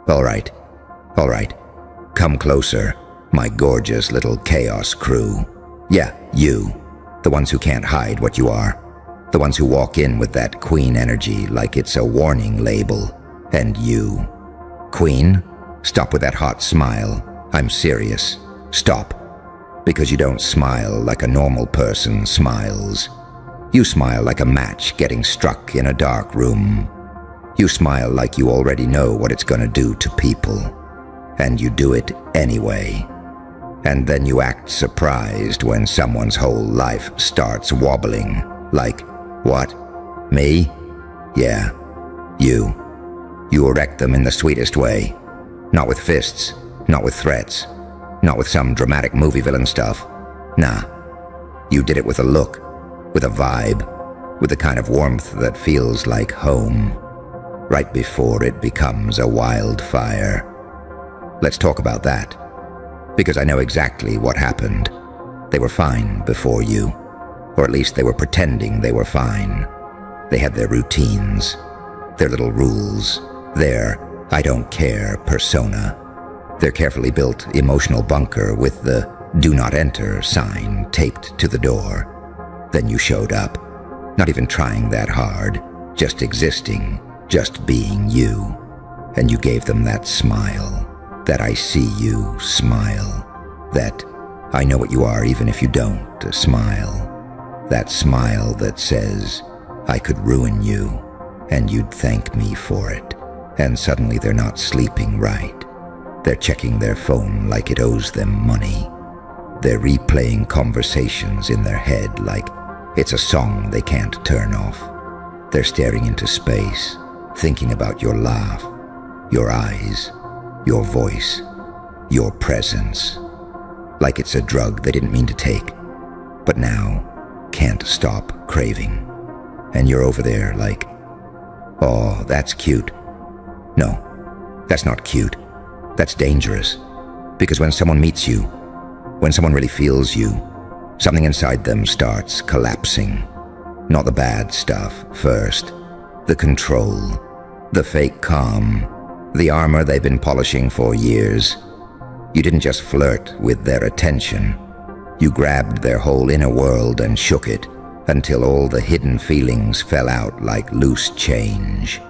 All right, all right. Come closer, my gorgeous little chaos crew. Yeah, you. The ones who can't hide what you are. The ones who walk in with that queen energy like it's a warning label. And you. Queen, stop with that hot smile. I'm serious. Stop. Because you don't smile like a normal person smiles. You smile like a match getting struck in a dark room. You smile like you already know what it's gonna do to people. And you do it anyway. And then you act surprised when someone's whole life starts wobbling. Like, what? Me? Yeah, you. You erect them in the sweetest way. Not with fists, not with threats, not with some dramatic movie villain stuff. Nah. You did it with a look, with a vibe, with the kind of warmth that feels like home, right before it becomes a wildfire. Let's talk about that, because I know exactly what happened. They were fine before you, or at least they were pretending they were fine. They had their routines, their little rules, their I don't care persona, their carefully built emotional bunker with the do not enter sign taped to the door. Then you showed up, not even trying that hard, just existing, just being you. And you gave them that smile, that I see you smile, that I know what you are even if you don't smile. That smile that says, I could ruin you, and you'd thank me for it. And suddenly they're not sleeping right. They're checking their phone like it owes them money. They're replaying conversations in their head like it's a song they can't turn off. They're staring into space, thinking about your laugh, your eyes, your voice, your presence. Like it's a drug they didn't mean to take, but now can't stop craving. And you're over there like, oh, that's cute. No, that's not cute. That's dangerous. Because when someone meets you, when someone really feels you, something inside them starts collapsing. Not the bad stuff first. The control, the fake calm, the armor they've been polishing for years. You didn't just flirt with their attention. You grabbed their whole inner world and shook it until all the hidden feelings fell out like loose change.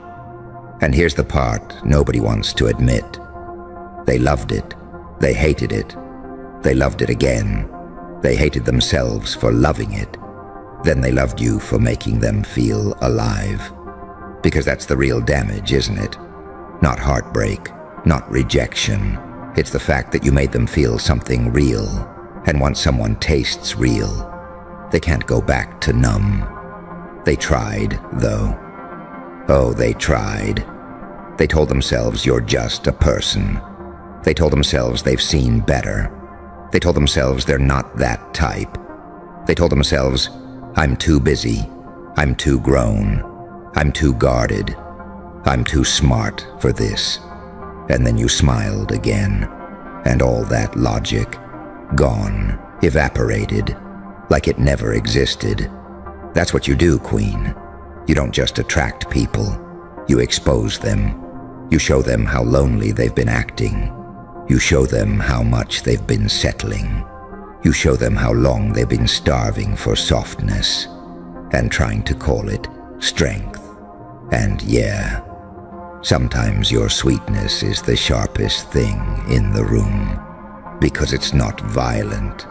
And here's the part nobody wants to admit. They loved it. They hated it. They loved it again. They hated themselves for loving it. Then they loved you for making them feel alive. Because that's the real damage, isn't it? Not heartbreak, not rejection. It's the fact that you made them feel something real. And once someone tastes real, they can't go back to numb. They tried, though. Oh, they tried. They told themselves you're just a person. They told themselves they've seen better. They told themselves they're not that type. They told themselves, I'm too busy. I'm too grown. I'm too guarded. I'm too smart for this. And then you smiled again. And all that logic, gone, evaporated, like it never existed. That's what you do, Queen. You don't just attract people. You expose them. You show them how lonely they've been acting. You show them how much they've been settling. You show them how long they've been starving for softness and trying to call it strength. And yeah, sometimes your sweetness is the sharpest thing in the room because it's not violent,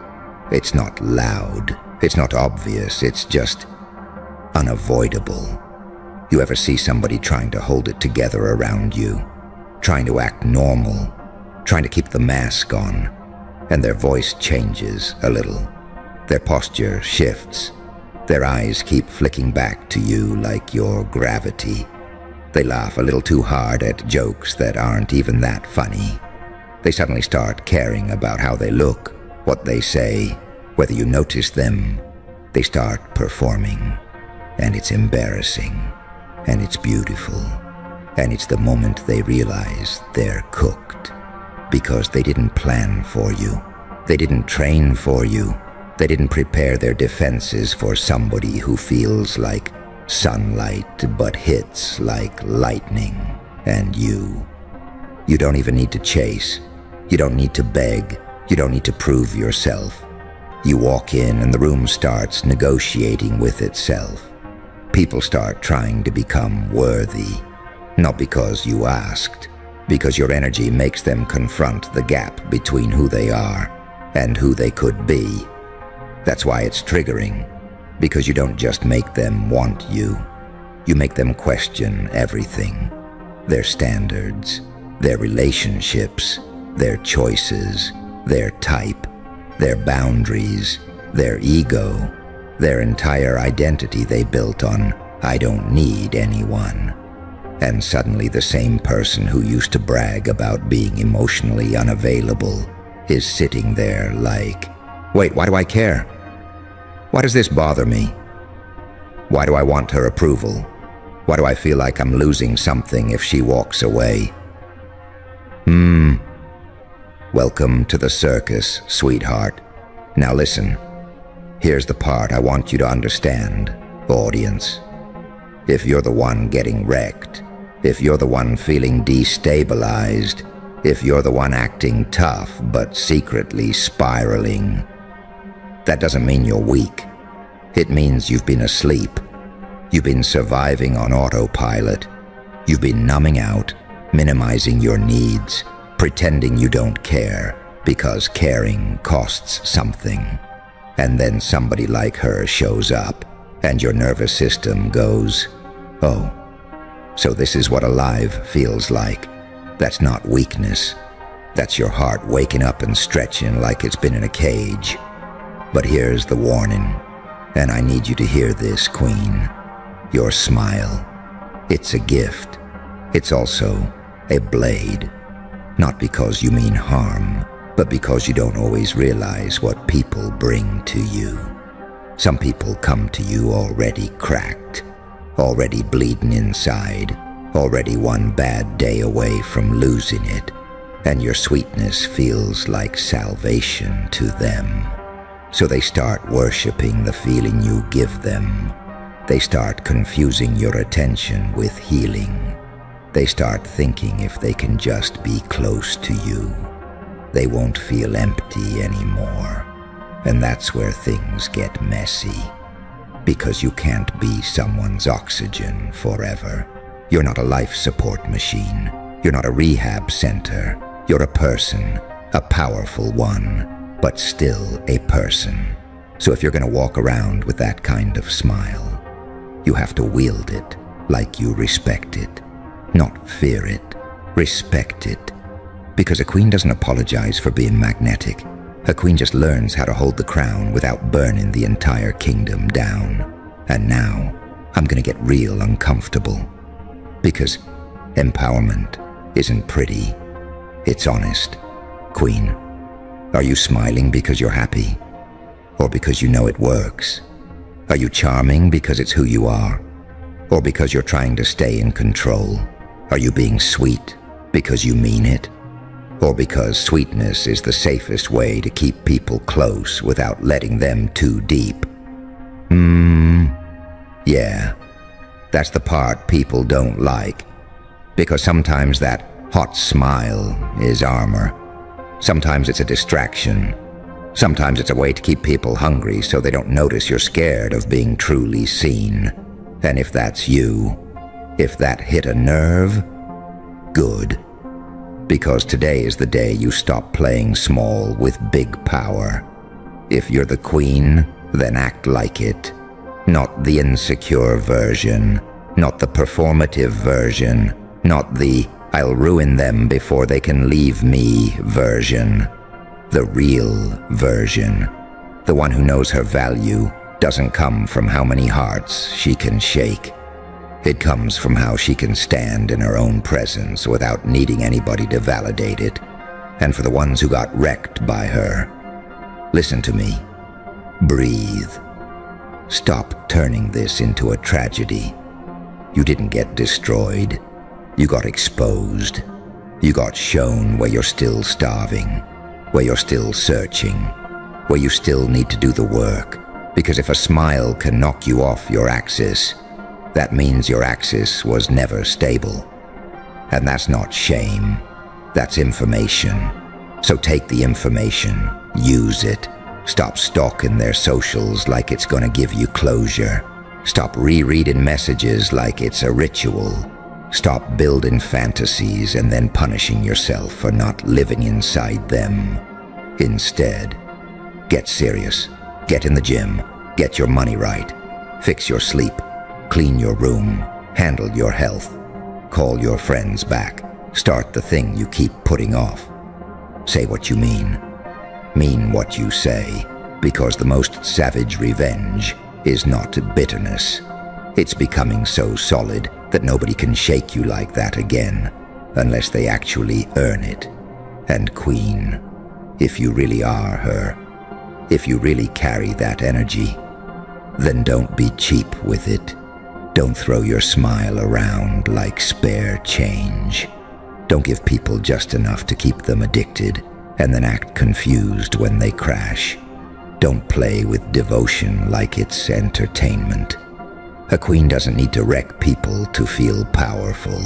it's not loud, it's not obvious, it's just unavoidable. You ever see somebody trying to hold it together around you, trying to act normal, trying to keep the mask on, and their voice changes a little. Their posture shifts. Their eyes keep flicking back to you like you're gravity. They laugh a little too hard at jokes that aren't even that funny. They suddenly start caring about how they look, what they say, whether you notice them. They start performing, and it's embarrassing, and it's beautiful, and it's the moment they realize they're cooked. Because they didn't plan for you. They didn't train for you. They didn't prepare their defenses for somebody who feels like sunlight but hits like lightning. And you You don't even need to chase. You don't need to beg. You don't need to prove yourself. You walk in and the room starts negotiating with itself. People start trying to become worthy, not because you asked, because your energy makes them confront the gap between who they are and who they could be. That's why it's triggering, because you don't just make them want you. You make them question everything. Their standards, their relationships, their choices, their type, their boundaries, their ego, their entire identity they built on, "I don't need anyone." And suddenly the same person who used to brag about being emotionally unavailable is sitting there like, "Wait, why do I care? Why does this bother me? Why do I want her approval? Why do I feel like I'm losing something if she walks away?" Welcome to the circus, sweetheart. Now listen, here's the part I want you to understand, audience. If you're the one getting wrecked, if you're the one feeling destabilized, if you're the one acting tough but secretly spiraling, that doesn't mean you're weak. It means you've been asleep. You've been surviving on autopilot. You've been numbing out, minimizing your needs, pretending you don't care because caring costs something. And then somebody like her shows up and your nervous system goes, "Oh, so this is what alive feels like." That's not weakness. That's your heart waking up and stretching like it's been in a cage. But here's the warning, and I need you to hear this, Queen. Your smile, it's a gift. It's also a blade. Not because you mean harm, but because you don't always realize what people bring to you. Some people come to you already cracked, already bleeding inside, already one bad day away from losing it, and your sweetness feels like salvation to them. So they start worshiping the feeling you give them. They start confusing your attention with healing. They start thinking if they can just be close to you, they won't feel empty anymore. And that's where things get messy. Because you can't be someone's oxygen forever. You're not a life support machine. You're not a rehab center. You're a person, a powerful one, but still a person. So if you're gonna walk around with that kind of smile, you have to wield it like you respect it. Not fear it, respect it. Because a queen doesn't apologize for being magnetic. A queen just learns how to hold the crown without burning the entire kingdom down. And now, I'm gonna get real uncomfortable. Because empowerment isn't pretty, it's honest. Queen, are you smiling because you're happy? Or because you know it works? Are you charming because it's who you are? Or because you're trying to stay in control? Are you being sweet because you mean it? Or because sweetness is the safest way to keep people close without letting them too deep? Yeah, that's the part people don't like. Because sometimes that hot smile is armor. Sometimes it's a distraction. Sometimes it's a way to keep people hungry so they don't notice you're scared of being truly seen. And if that's you, if that hit a nerve, good. Because today is the day you stop playing small with big power. If you're the queen, then act like it. Not the insecure version, not the performative version, not the "I'll ruin them before they can leave me" version. The real version. The one who knows her value doesn't come from how many hearts she can shake. It comes from how she can stand in her own presence without needing anybody to validate it. And for the ones who got wrecked by her, listen to me. Breathe. Stop turning this into a tragedy. You didn't get destroyed. You got exposed. You got shown where you're still starving, where you're still searching, where you still need to do the work. Because if a smile can knock you off your axis, that means your axis was never stable. And that's not shame. That's information. So take the information, use it. Stop stalking their socials like it's gonna give you closure. Stop rereading messages like it's a ritual. Stop building fantasies and then punishing yourself for not living inside them. Instead, get serious. Get in the gym. Get your money right. Fix your sleep. Clean your room. Handle your health. Call your friends back. Start the thing you keep putting off. Say what you mean. Mean what you say, because the most savage revenge is not bitterness. It's becoming so solid that nobody can shake you like that again, unless they actually earn it. And Queen, if you really are her, if you really carry that energy, then don't be cheap with it. Don't throw your smile around like spare change. Don't give people just enough to keep them addicted and then act confused when they crash. Don't play with devotion like it's entertainment. A queen doesn't need to wreck people to feel powerful.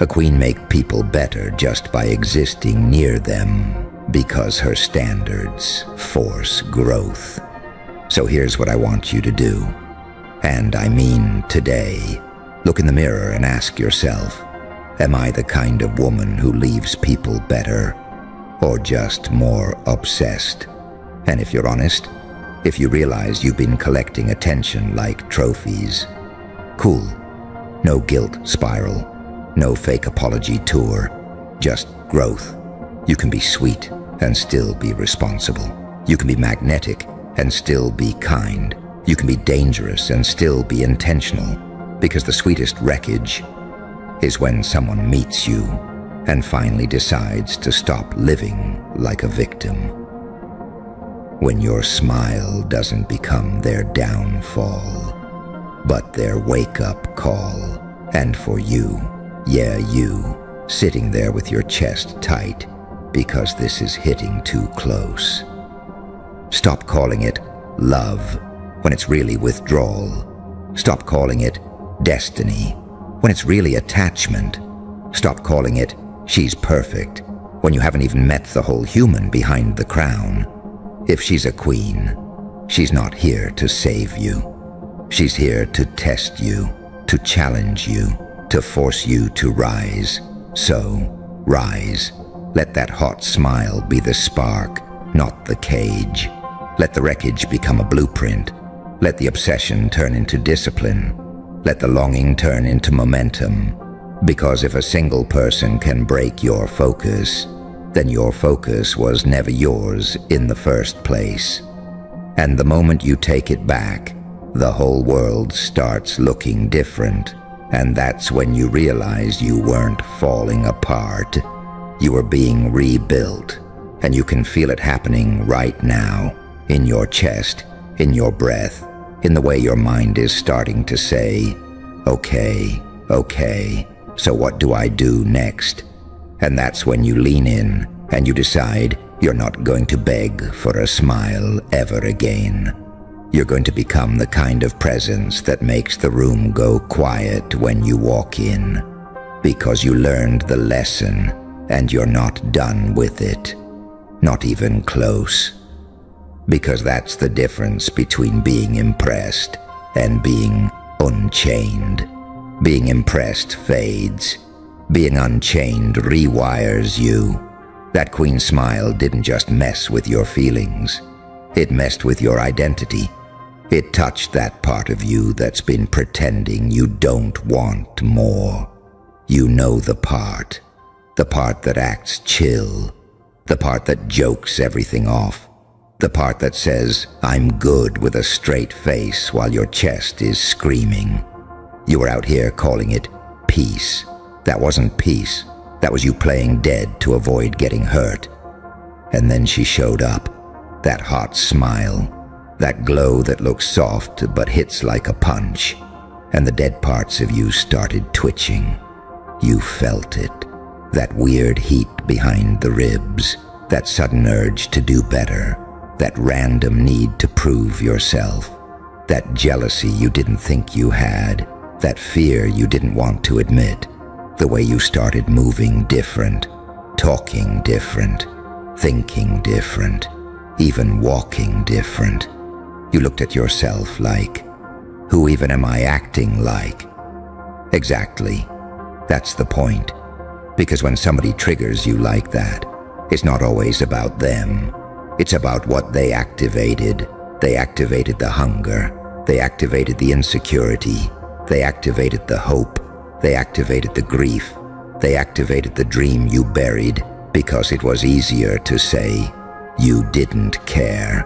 A queen makes people better just by existing near them because her standards force growth. So here's what I want you to do. And I mean today. Look in the mirror and ask yourself, am I the kind of woman who leaves people better or just more obsessed? And if you're honest, if you realize you've been collecting attention like trophies, cool. No guilt spiral, no fake apology tour, just growth. You can be sweet and still be responsible. You can be magnetic and still be kind. You can be dangerous and still be intentional, because the sweetest wreckage is when someone meets you and finally decides to stop living like a victim. When your smile doesn't become their downfall, but their wake-up call. And for you, yeah, you, sitting there with your chest tight because this is hitting too close. Stop calling it love when it's really withdrawal. Stop calling it destiny when it's really attachment. Stop calling it she's perfect when you haven't even met the whole human behind the crown. If she's a queen, she's not here to save you. She's here to test you, to challenge you, to force you to rise. So, rise. Let that hot smile be the spark, not the cage. Let the wreckage become a blueprint. Let the obsession turn into discipline. Let the longing turn into momentum. Because if a single person can break your focus, then your focus was never yours in the first place. And the moment you take it back, the whole world starts looking different. And that's when you realize you weren't falling apart. You were being rebuilt. And you can feel it happening right now, in your chest, in your breath, in the way your mind is starting to say, okay, so what do I do next? And that's when you lean in and you decide you're not going to beg for a smile ever again. You're going to become the kind of presence that makes the room go quiet when you walk in, because you learned the lesson and you're not done with it, not even close. Because that's the difference between being impressed and being unchained. Being impressed fades. Being unchained rewires you. That queen smile didn't just mess with your feelings. It messed with your identity. It touched that part of you that's been pretending you don't want more. You know the part that acts chill, the part that jokes everything off, the part that says, I'm good with a straight face while your chest is screaming. You were out here calling it peace. That wasn't peace. That was you playing dead to avoid getting hurt. And then she showed up, that hot smile, that glow that looks soft but hits like a punch, and the dead parts of you started twitching. You felt it, that weird heat behind the ribs, that sudden urge to do better, that random need to prove yourself, that jealousy you didn't think you had, that fear you didn't want to admit. The way you started moving different, talking different, thinking different, even walking different. You looked at yourself like, who even am I acting like? Exactly. That's the point. Because when somebody triggers you like that, it's not always about them. It's about what they activated. They activated the hunger. They activated the insecurity. They activated the hope. They activated the grief. They activated the dream you buried because it was easier to say you didn't care.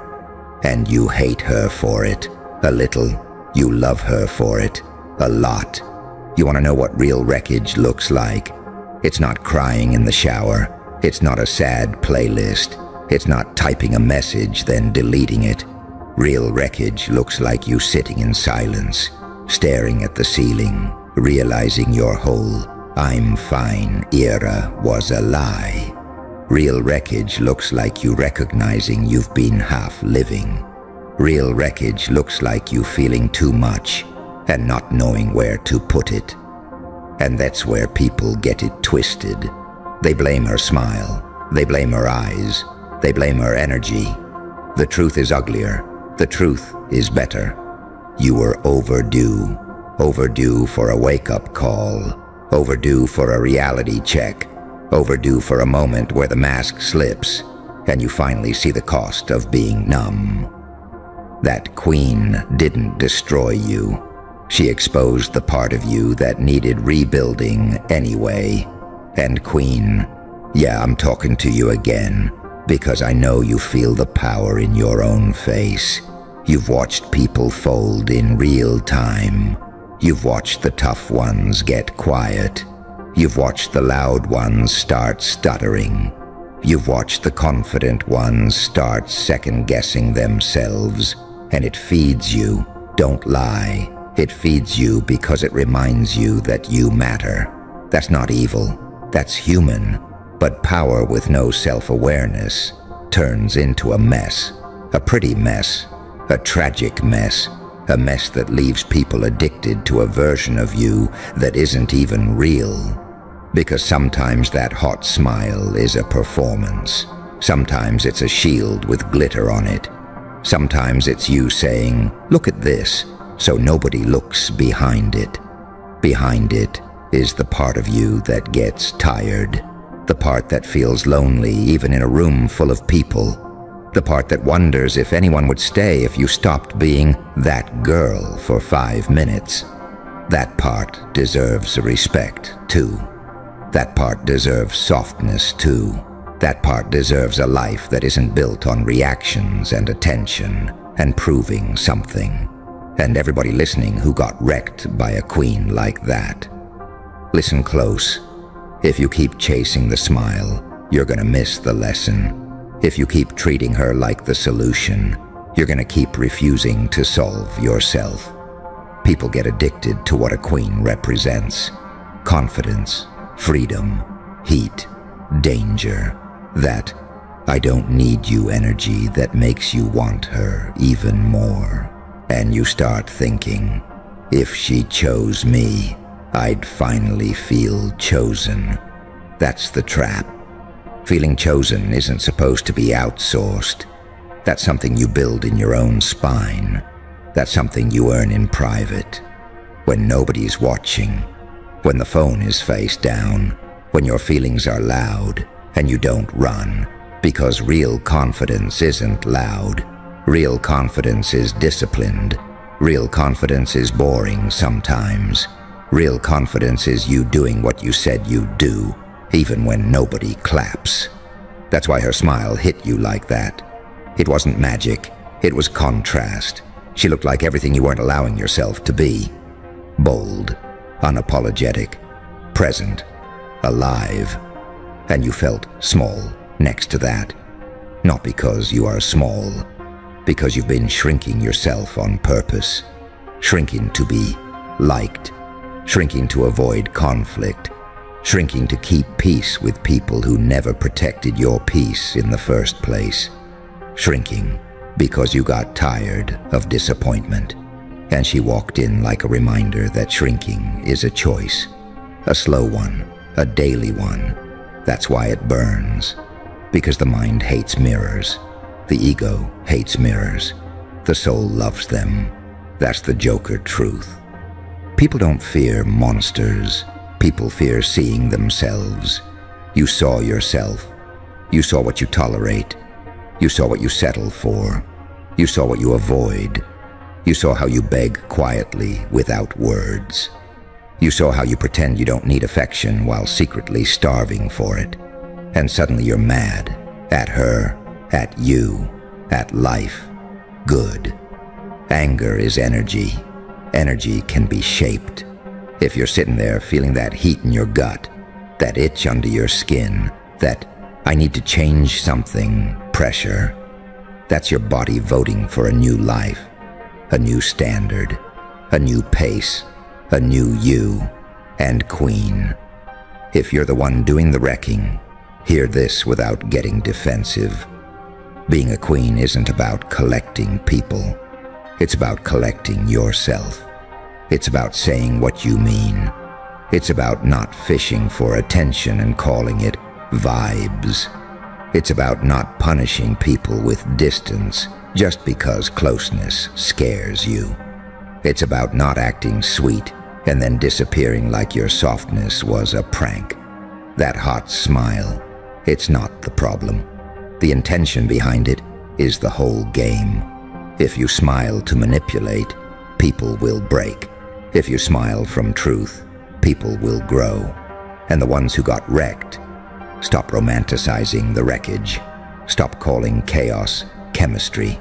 And you hate her for it. A little. You love her for it. A lot. You want to know what real wreckage looks like? It's not crying in the shower. It's not a sad playlist. It's not typing a message then deleting it. Real wreckage looks like you sitting in silence, staring at the ceiling, realizing your whole "I'm fine" era was a lie. Real wreckage looks like you recognizing you've been half living. Real wreckage looks like you feeling too much and not knowing where to put it. And that's where people get it twisted. They blame her smile. They blame her eyes. They blame her energy. The truth is uglier. The truth is better. You were overdue. Overdue for a wake-up call. Overdue for a reality check. Overdue for a moment where the mask slips and you finally see the cost of being numb. That queen didn't destroy you. She exposed the part of you that needed rebuilding anyway. And queen, yeah, I'm talking to you again, because I know you feel the power in your own face. You've watched people fold in real time. You've watched the tough ones get quiet. You've watched the loud ones start stuttering. You've watched the confident ones start second-guessing themselves. And it feeds you, don't lie. It feeds you because it reminds you that you matter. That's not evil. That's human, but power with no self-awareness turns into a mess, a pretty mess, a tragic mess, a mess that leaves people addicted to a version of you that isn't even real. Because sometimes that hot smile is a performance. Sometimes it's a shield with glitter on it. Sometimes it's you saying, "Look at this," so nobody looks behind it. Behind it is the part of you that gets tired, the part that feels lonely even in a room full of people, the part that wonders if anyone would stay if you stopped being that girl for 5 minutes. That part deserves respect too. That part deserves softness too. That part deserves a life that isn't built on reactions and attention and proving something. And everybody listening who got wrecked by a queen like that, listen close. If you keep chasing the smile, you're gonna miss the lesson. If you keep treating her like the solution, you're gonna keep refusing to solve yourself. People get addicted to what a queen represents. Confidence, freedom, heat, danger. That "I don't need you" energy that makes you want her even more. And you start thinking, if she chose me, I'd finally feel chosen. That's the trap. Feeling chosen isn't supposed to be outsourced. That's something you build in your own spine. That's something you earn in private. When nobody's watching. When the phone is face down. When your feelings are loud and you don't run. Because real confidence isn't loud. Real confidence is disciplined. Real confidence is boring sometimes. Real confidence is you doing what you said you'd do, even when nobody claps. That's why her smile hit you like that. It wasn't magic. It was contrast. She looked like everything you weren't allowing yourself to be. Bold, unapologetic, present, alive. And you felt small next to that. Not because you are small, because you've been shrinking yourself on purpose. Shrinking to be liked. Shrinking to avoid conflict. Shrinking to keep peace with people who never protected your peace in the first place. Shrinking because you got tired of disappointment. And she walked in like a reminder that shrinking is a choice. A slow one, a daily one. That's why it burns. Because the mind hates mirrors. The ego hates mirrors. The soul loves them. That's the Joker truth. People don't fear monsters. People fear seeing themselves. You saw yourself. You saw what you tolerate. You saw what you settle for. You saw what you avoid. You saw how you beg quietly without words. You saw how you pretend you don't need affection while secretly starving for it. And suddenly you're mad at her, at you, at life. Good. Anger is energy. Energy can be shaped. If you're sitting there feeling that heat in your gut, that itch under your skin, that I need to change something pressure, that's your body voting for a new life, a new standard, a new pace, a new you, and queen. If you're the one doing the wrecking, hear this without getting defensive. Being a queen isn't about collecting people. It's about collecting yourself. It's about saying what you mean. It's about not fishing for attention and calling it vibes. It's about not punishing people with distance just because closeness scares you. It's about not acting sweet and then disappearing like your softness was a prank. That hot smile, it's not the problem. The intention behind it is the whole game. If you smile to manipulate, people will break. If you smile from truth, people will grow. And the ones who got wrecked, stop romanticizing the wreckage. Stop calling chaos chemistry.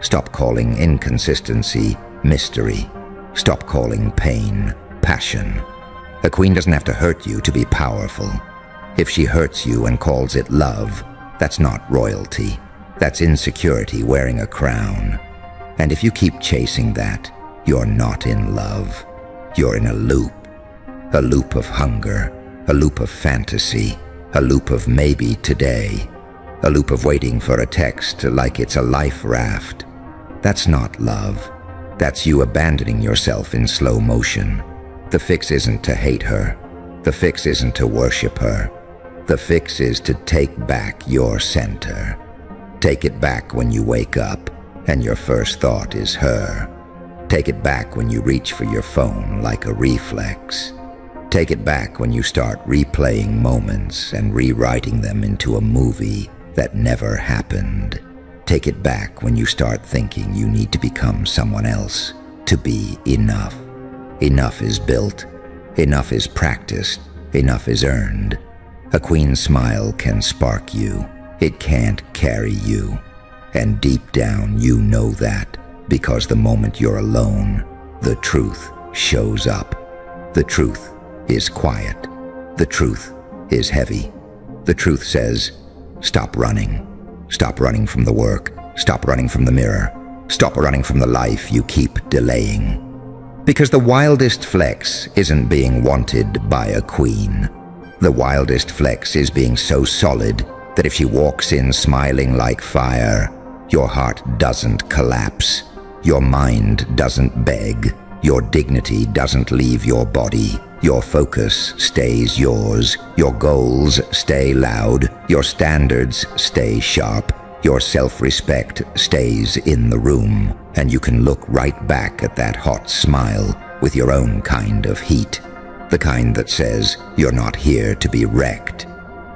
Stop calling inconsistency mystery. Stop calling pain passion. A queen doesn't have to hurt you to be powerful. If she hurts you and calls it love, that's not royalty. That's insecurity wearing a crown. And if you keep chasing that, you're not in love. You're in a loop of hunger, a loop of fantasy, a loop of maybe today, a loop of waiting for a text like it's a life raft. That's not love. That's you abandoning yourself in slow motion. The fix isn't to hate her. The fix isn't to worship her. The fix is to take back your center. Take it back when you wake up and your first thought is her. Take it back when you reach for your phone like a reflex. Take it back when you start replaying moments and rewriting them into a movie that never happened. Take it back when you start thinking you need to become someone else to be enough. Enough is built. Enough is practiced. Enough is earned. A queen's smile can spark you. It can't carry you. And deep down you know that, because the moment you're alone, the truth shows up. The truth is quiet. The truth is heavy. The truth says, stop running. Stop running from the work. Stop running from the mirror. Stop running from the life you keep delaying. Because the wildest flex isn't being wanted by a queen. The wildest flex is being so solid that if she walks in smiling like fire, your heart doesn't collapse. Your mind doesn't beg. Your dignity doesn't leave your body. Your focus stays yours. Your goals stay loud. Your standards stay sharp. Your self-respect stays in the room. And you can look right back at that hot smile with your own kind of heat. The kind that says, you're not here to be wrecked.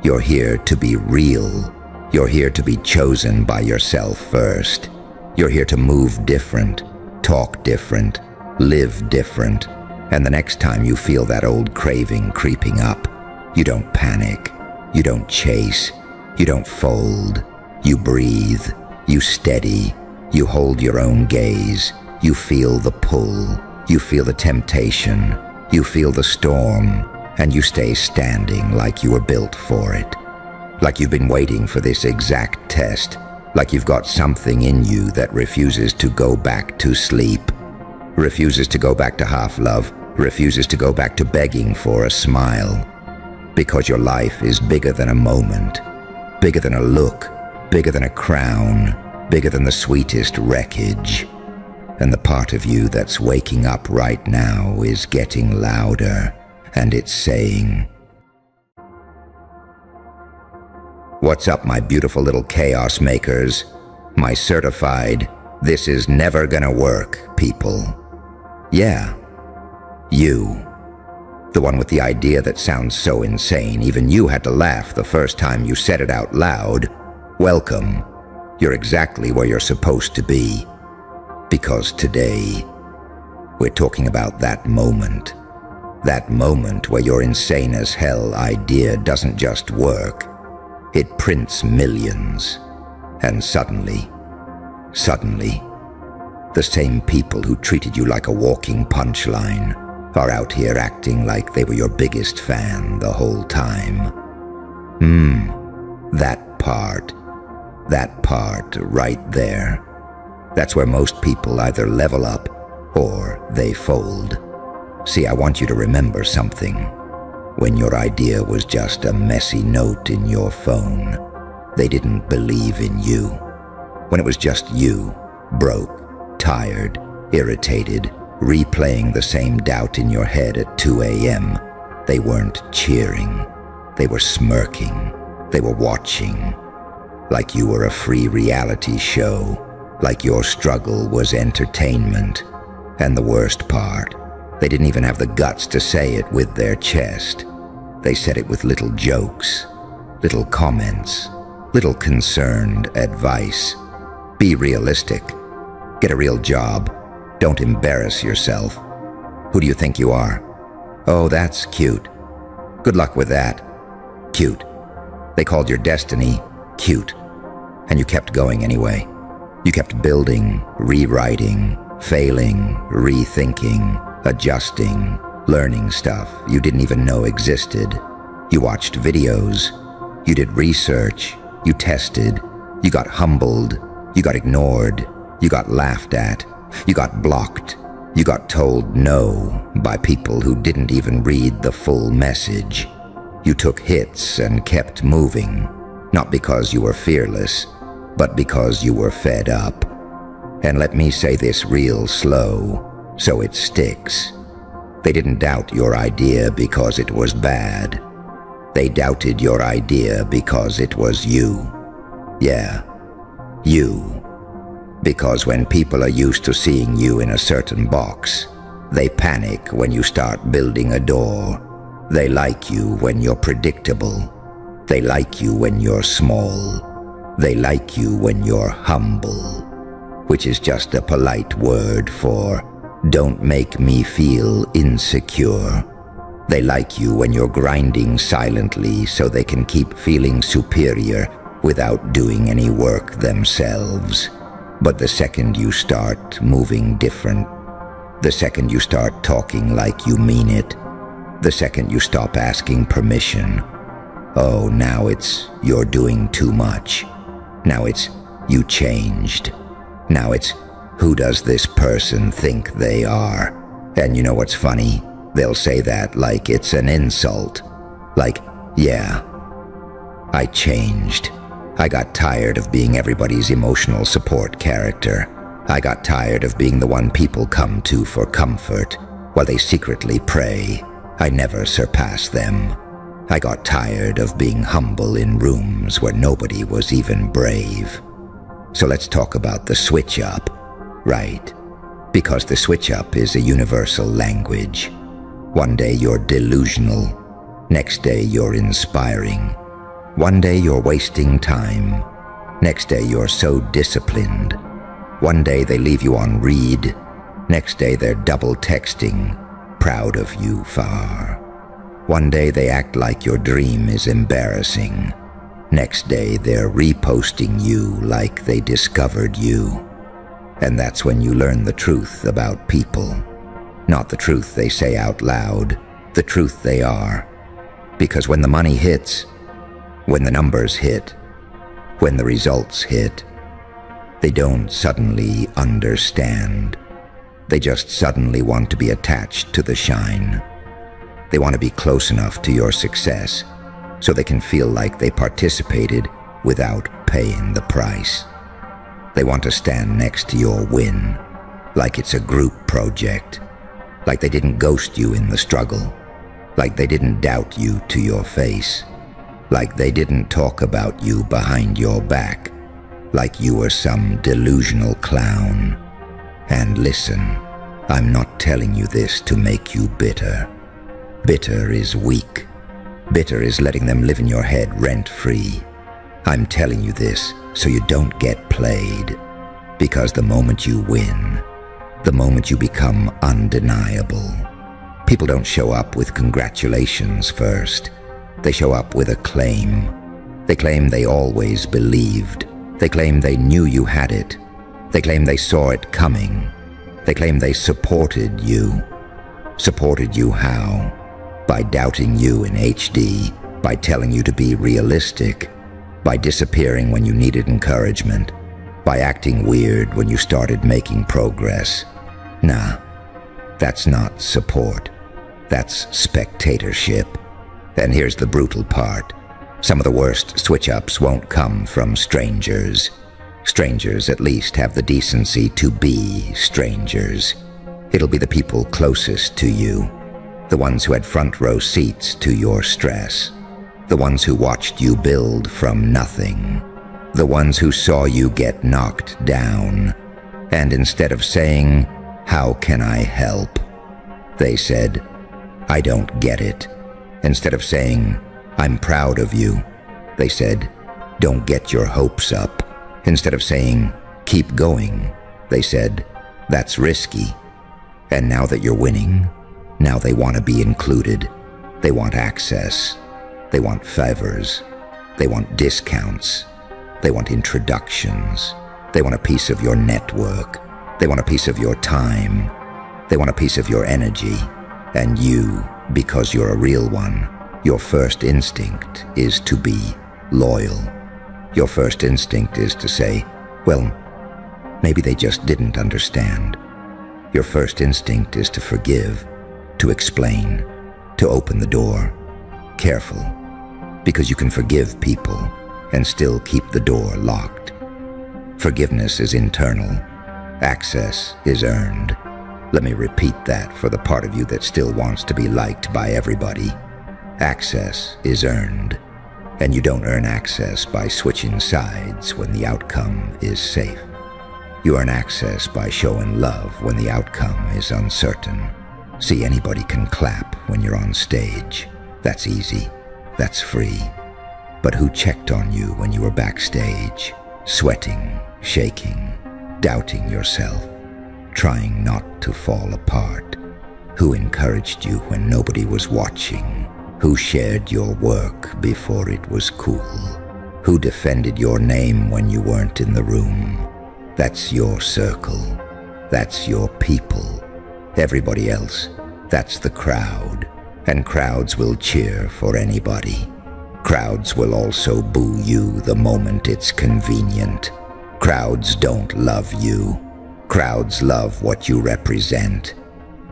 You're here to be real. You're here to be chosen by yourself first. You're here to move different, talk different, live different. And the next time you feel that old craving creeping up, you don't panic, you don't chase, you don't fold. You breathe, you steady, you hold your own gaze, you feel the pull, you feel the temptation, you feel the storm, and you stay standing like you were built for it. Like you've been waiting for this exact test, like you've got something in you that refuses to go back to sleep, refuses to go back to half-love, refuses to go back to begging for a smile. Because your life is bigger than a moment, bigger than a look, bigger than a crown, bigger than the sweetest wreckage. And the part of you that's waking up right now is getting louder, and it's saying, What's up, my beautiful little chaos makers? My certified, this is never gonna work, people. Yeah, you. The one with the idea that sounds so insane, even you had to laugh the first time you said it out loud. Welcome. You're exactly where you're supposed to be. Because today, we're talking about that moment. That moment where your insane as hell idea doesn't just work. It prints millions. And suddenly, the same people who treated you like a walking punchline are out here acting like they were your biggest fan the whole time. That part right there. That's where most people either level up or they fold. See, I want you to remember something. When your idea was just a messy note in your phone, they didn't believe in you. When it was just you, broke, tired, irritated, replaying the same doubt in your head at 2 a.m., they weren't cheering. They were smirking. They were watching. Like you were a free reality show. Like your struggle was entertainment. And the worst part, they didn't even have the guts to say it with their chest. They said it with little jokes, little comments, little concerned advice. Be realistic. Get a real job. Don't embarrass yourself. Who do you think you are? Oh, that's cute. Good luck with that. Cute. They called your destiny cute. And you kept going anyway. You kept building, rewriting, failing, rethinking, adjusting, learning stuff you didn't even know existed. You watched videos. You did research. You tested. You got humbled. You got ignored. You got laughed at. You got blocked. You got told no by people who didn't even read the full message. You took hits and kept moving, not because you were fearless, but because you were fed up. And let me say this real slow, so it sticks. They didn't doubt your idea because it was bad. They doubted your idea because it was you. Yeah, you. Because when people are used to seeing you in a certain box, they panic when you start building a door. They like you when you're predictable. They like you when you're small. They like you when you're humble, which is just a polite word for don't make me feel insecure. They like you when you're grinding silently so they can keep feeling superior without doing any work themselves. But the second you start moving different, the second you start talking like you mean it, the second you stop asking permission, oh, now it's you're doing too much. Now it's you changed. Now it's who does this person think they are? And you know what's funny? They'll say that like it's an insult. Like, yeah, I changed. I got tired of being everybody's emotional support character. I got tired of being the one people come to for comfort, while they secretly pray I never surpass them. I got tired of being humble in rooms where nobody was even brave. So let's talk about the switch up, right? Because the switch up is a universal language. One day you're delusional, next day you're inspiring. One day you're wasting time, next day you're so disciplined. One day they leave you on read, next day they're double texting, proud of you far. One day they act like your dream is embarrassing, next day they're reposting you like they discovered you. And that's when you learn the truth about people. Not the truth they say out loud, the truth they are. Because when the money hits, when the numbers hit, when the results hit, they don't suddenly understand. They just suddenly want to be attached to the shine. They want to be close enough to your success so they can feel like they participated without paying the price. They want to stand next to your win, like it's a group project, like they didn't ghost you in the struggle, like they didn't doubt you to your face. like they didn't talk about you behind your back, like you were some delusional clown. And listen, I'm not telling you this to make you bitter. Bitter is weak. Bitter is letting them live in your head rent-free. I'm telling you this so you don't get played. Because the moment you win, the moment you become undeniable, people don't show up with congratulations first. They show up with a claim. They claim they always believed. They claim they knew you had it. They claim they saw it coming. They claim they supported you. Supported you how? By doubting you in HD, by telling you to be realistic, by disappearing when you needed encouragement, by acting weird when you started making progress. Nah, that's not support. That's spectatorship. And here's the brutal part. Some of the worst switch-ups won't come from strangers. Strangers at least have the decency to be strangers. It'll be the people closest to you, the ones who had front-row seats to your stress, the ones who watched you build from nothing, the ones who saw you get knocked down, and instead of saying, "How can I help?" they said, "I don't get it." Instead of saying, "I'm proud of you," they said, "Don't get your hopes up." Instead of saying, "Keep going," they said, "That's risky." And now that you're winning, now they want to be included. They want access. They want favors. They want discounts. They want introductions. They want a piece of your network. They want a piece of your time. They want a piece of your energy. And you, because you're a real one, your first instinct is to be loyal. Your first instinct is to say, well, maybe they just didn't understand. Your first instinct is to forgive, to explain, to open the door. Careful, because you can forgive people and still keep the door locked. Forgiveness is internal. Access is earned. Let me repeat that for the part of you that still wants to be liked by everybody. Access is earned, and you don't earn access by switching sides when the outcome is safe. You earn access by showing love when the outcome is uncertain. See, anybody can clap when you're on stage. That's easy. That's free. But who checked on you when you were backstage, sweating, shaking, doubting yourself, trying not to fall apart? Who encouraged you when nobody was watching? Who shared your work before it was cool? Who defended your name when you weren't in the room? That's your circle. That's your people. Everybody else, that's the crowd. And crowds will cheer for anybody. Crowds will also boo you the moment it's convenient. Crowds don't love you. Crowds love what you represent.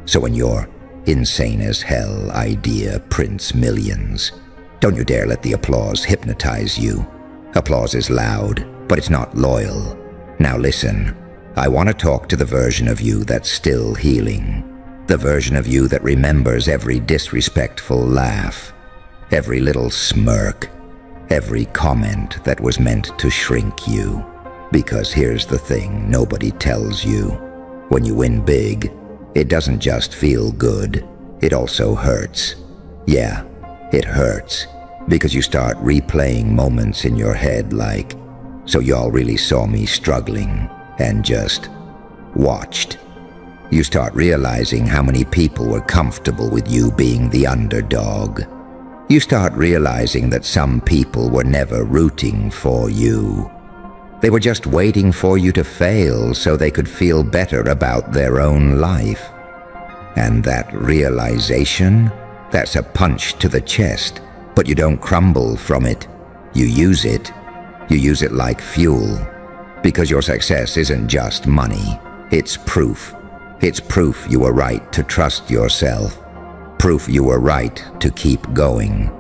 So when your insane as hell idea prints millions, don't you dare let the applause hypnotize you. Applause is loud, but it's not loyal. Now listen, I want to talk to the version of you that's still healing. The version of you that remembers every disrespectful laugh, every little smirk, every comment that was meant to shrink you. Because here's the thing nobody tells you. When you win big, it doesn't just feel good, it also hurts. Yeah, it hurts, because you start replaying moments in your head like, so y'all really saw me struggling and just watched. You start realizing how many people were comfortable with you being the underdog. You start realizing that some people were never rooting for you. They were just waiting for you to fail so they could feel better about their own life. And that realization, that's a punch to the chest, but you don't crumble from it. You use it. You use it like fuel. Because your success isn't just money, it's proof. It's proof you were right to trust yourself. Proof you were right to keep going.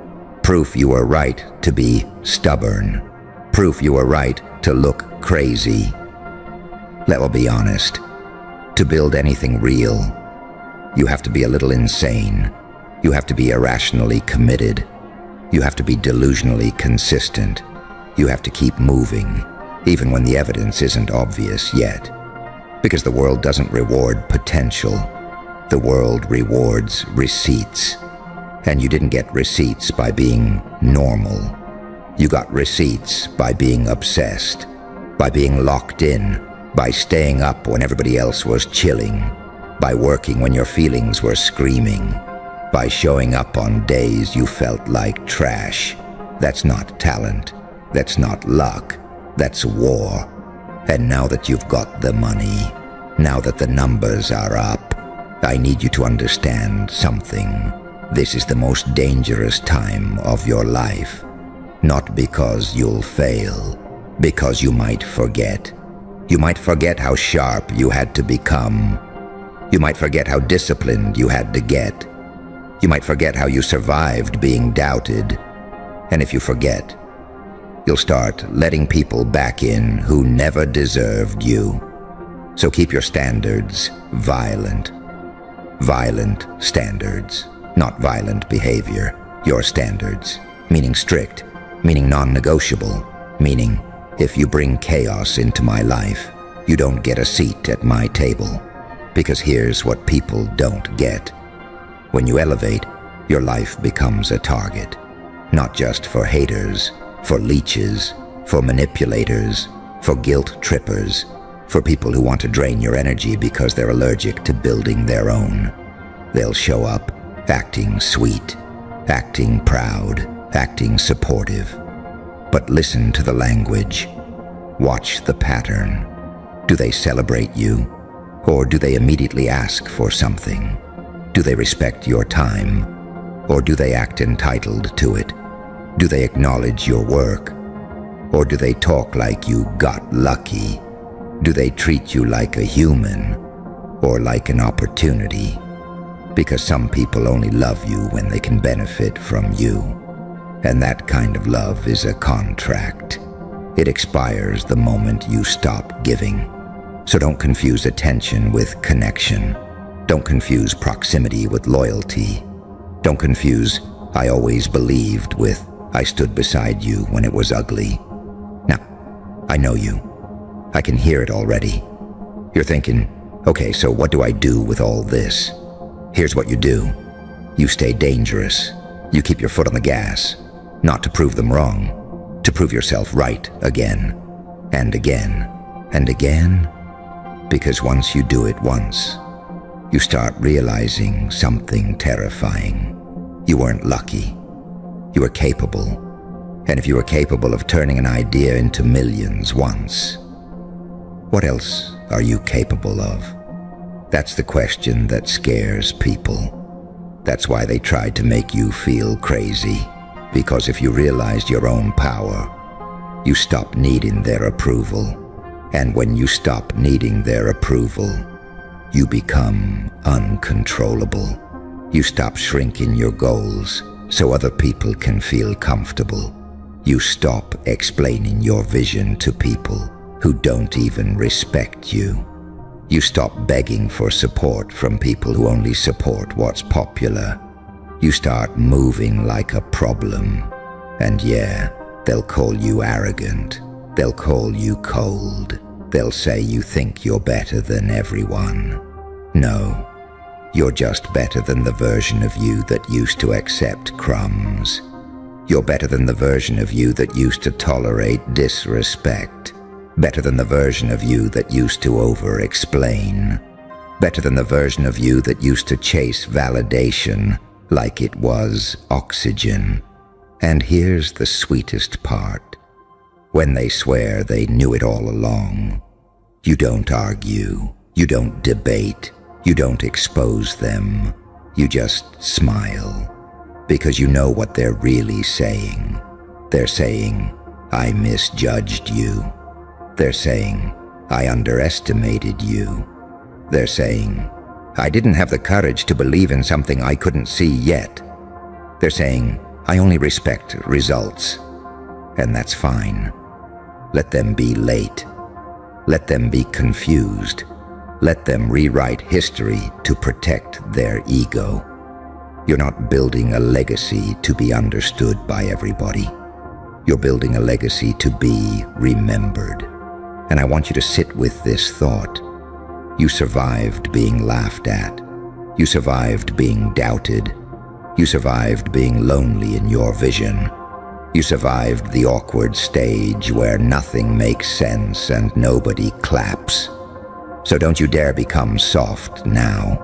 Proof you were right to be stubborn. Proof you were right to look crazy. Let's be honest. To build anything real, you have to be a little insane. You have to be irrationally committed. You have to be delusionally consistent. You have to keep moving, even when the evidence isn't obvious yet. Because the world doesn't reward potential. The world rewards receipts. And you didn't get receipts by being normal. You got receipts by being obsessed, by being locked in, by staying up when everybody else was chilling, by working when your feelings were screaming, by showing up on days you felt like trash. That's not talent. That's not luck. That's war. And now that you've got the money, now that the numbers are up, I need you to understand something. This is the most dangerous time of your life. Not because you'll fail, because you might forget. You might forget how sharp you had to become. You might forget how disciplined you had to get. You might forget how you survived being doubted. And if you forget, you'll start letting people back in who never deserved you. So keep your standards violent. Violent standards, not violent behavior. Your standards, meaning strict, meaning non-negotiable, meaning if you bring chaos into my life, you don't get a seat at my table. Because here's what people don't get. When you elevate, your life becomes a target, not just for haters, for leeches, for manipulators, for guilt trippers, for people who want to drain your energy because they're allergic to building their own. They'll show up acting sweet, acting proud, acting supportive. But listen to the language. Watch the pattern. Do they celebrate you? Or do they immediately ask for something? Do they respect your time? Or do they act entitled to it? Do they acknowledge your work? Or do they talk like you got lucky? Do they treat you like a human or like an opportunity? Because some people only love you when they can benefit from you. And that kind of love is a contract. It expires the moment you stop giving. So don't confuse attention with connection. Don't confuse proximity with loyalty. Don't confuse I always believed with I stood beside you when it was ugly. Now, I know you. I can hear it already. You're thinking, okay, so what do I do with all this? Here's what you do. You stay dangerous. You keep your foot on the gas, not to prove them wrong, to prove yourself right again, and again, and again. Because once you do it once, you start realizing something terrifying. You weren't lucky. You were capable. And if you were capable of turning an idea into millions once, what else are you capable of? That's the question that scares people. That's why they tried to make you feel crazy. Because if you realized your own power, you stop needing their approval. And when you stop needing their approval, you become uncontrollable. You stop shrinking your goals so other people can feel comfortable. You stop explaining your vision to people who don't even respect you. You stop begging for support from people who only support what's popular. You start moving like a problem. And yeah, they'll call you arrogant. They'll call you cold. They'll say you think you're better than everyone. No, you're just better than the version of you that used to accept crumbs. You're better than the version of you that used to tolerate disrespect. Better than the version of you that used to over-explain. Better than the version of you that used to chase validation like it was oxygen. And here's the sweetest part. When they swear they knew it all along, you don't argue, you don't debate, you don't expose them. You just smile. Because you know what they're really saying. They're saying, I misjudged you. They're saying, I underestimated you. They're saying, I didn't have the courage to believe in something I couldn't see yet. They're saying, I only respect results. And that's fine. Let them be late. Let them be confused. Let them rewrite history to protect their ego. You're not building a legacy to be understood by everybody. You're building a legacy to be remembered. And I want you to sit with this thought. You survived being laughed at. You survived being doubted. You survived being lonely in your vision. You survived the awkward stage where nothing makes sense and nobody claps. So don't you dare become soft now.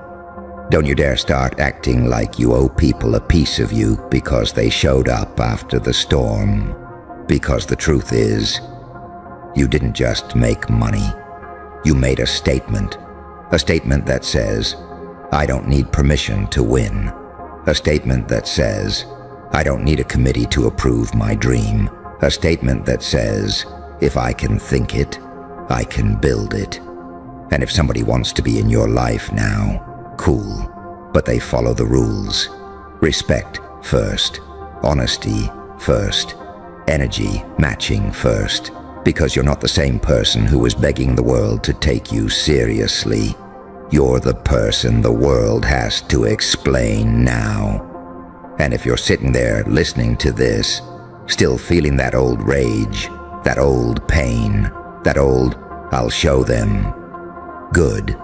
Don't you dare start acting like you owe people a piece of you because they showed up after the storm. Because the truth is, you didn't just make money. You made a statement that says, I don't need permission to win. A statement that says, I don't need a committee to approve my dream. A statement that says, if I can think it, I can build it. And if somebody wants to be in your life now, cool, but they follow the rules. Respect first, honesty first, energy matching first, because you're not the same person who was begging the world to take you seriously. You're the person the world has to explain now. And if you're sitting there listening to this, still feeling that old rage, that old pain, that old, I'll show them, good.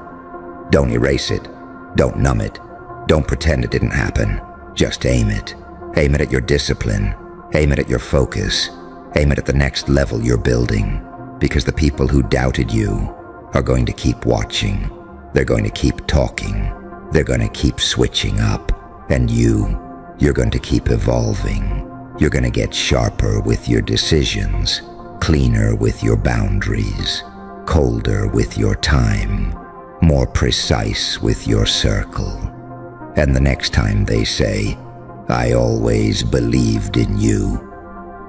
Don't erase it. Don't numb it. Don't pretend it didn't happen. Just aim it. Aim it at your discipline. Aim it at your focus. Aim it at the next level you're building. Because the people who doubted you are going to keep watching. They're going to keep talking. They're going to keep switching up. And you're going to keep evolving. You're going to get sharper with your decisions, cleaner with your boundaries, colder with your time, more precise with your circle. And the next time they say, I always believed in you,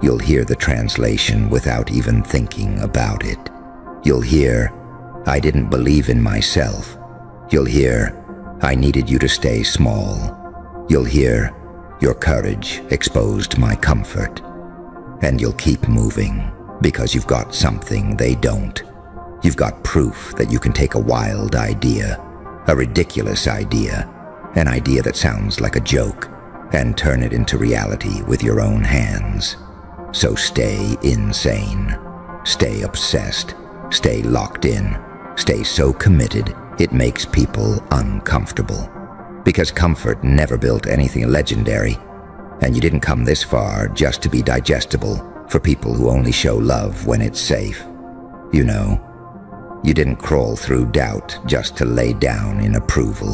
you'll hear the translation without even thinking about it. You'll hear, I didn't believe in myself. You'll hear, I needed you to stay small. You'll hear, your courage exposed my comfort. And you'll keep moving because you've got something they don't. You've got proof that you can take a wild idea, a ridiculous idea, an idea that sounds like a joke, and turn it into reality with your own hands. So stay insane, stay obsessed, stay locked in, stay so committed it makes people uncomfortable. Because comfort never built anything legendary, and you didn't come this far just to be digestible for people who only show love when it's safe. You know, you didn't crawl through doubt just to lay down in approval.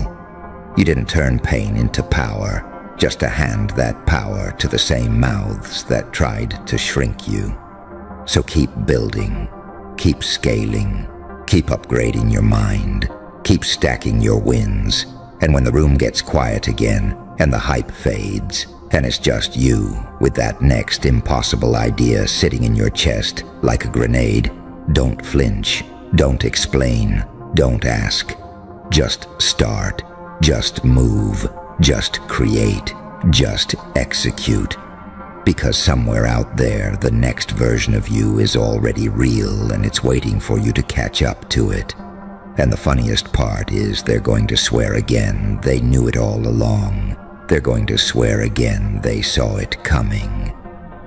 You didn't turn pain into power just to hand that power to the same mouths that tried to shrink you. So keep building, keep scaling, keep upgrading your mind, keep stacking your wins. And when the room gets quiet again and the hype fades and it's just you with that next impossible idea sitting in your chest like a grenade, don't flinch, don't explain, don't ask. Just start, just move, just create, just execute. Because somewhere out there, the next version of you is already real and it's waiting for you to catch up to it. And the funniest part is they're going to swear again they knew it all along. They're going to swear again they saw it coming.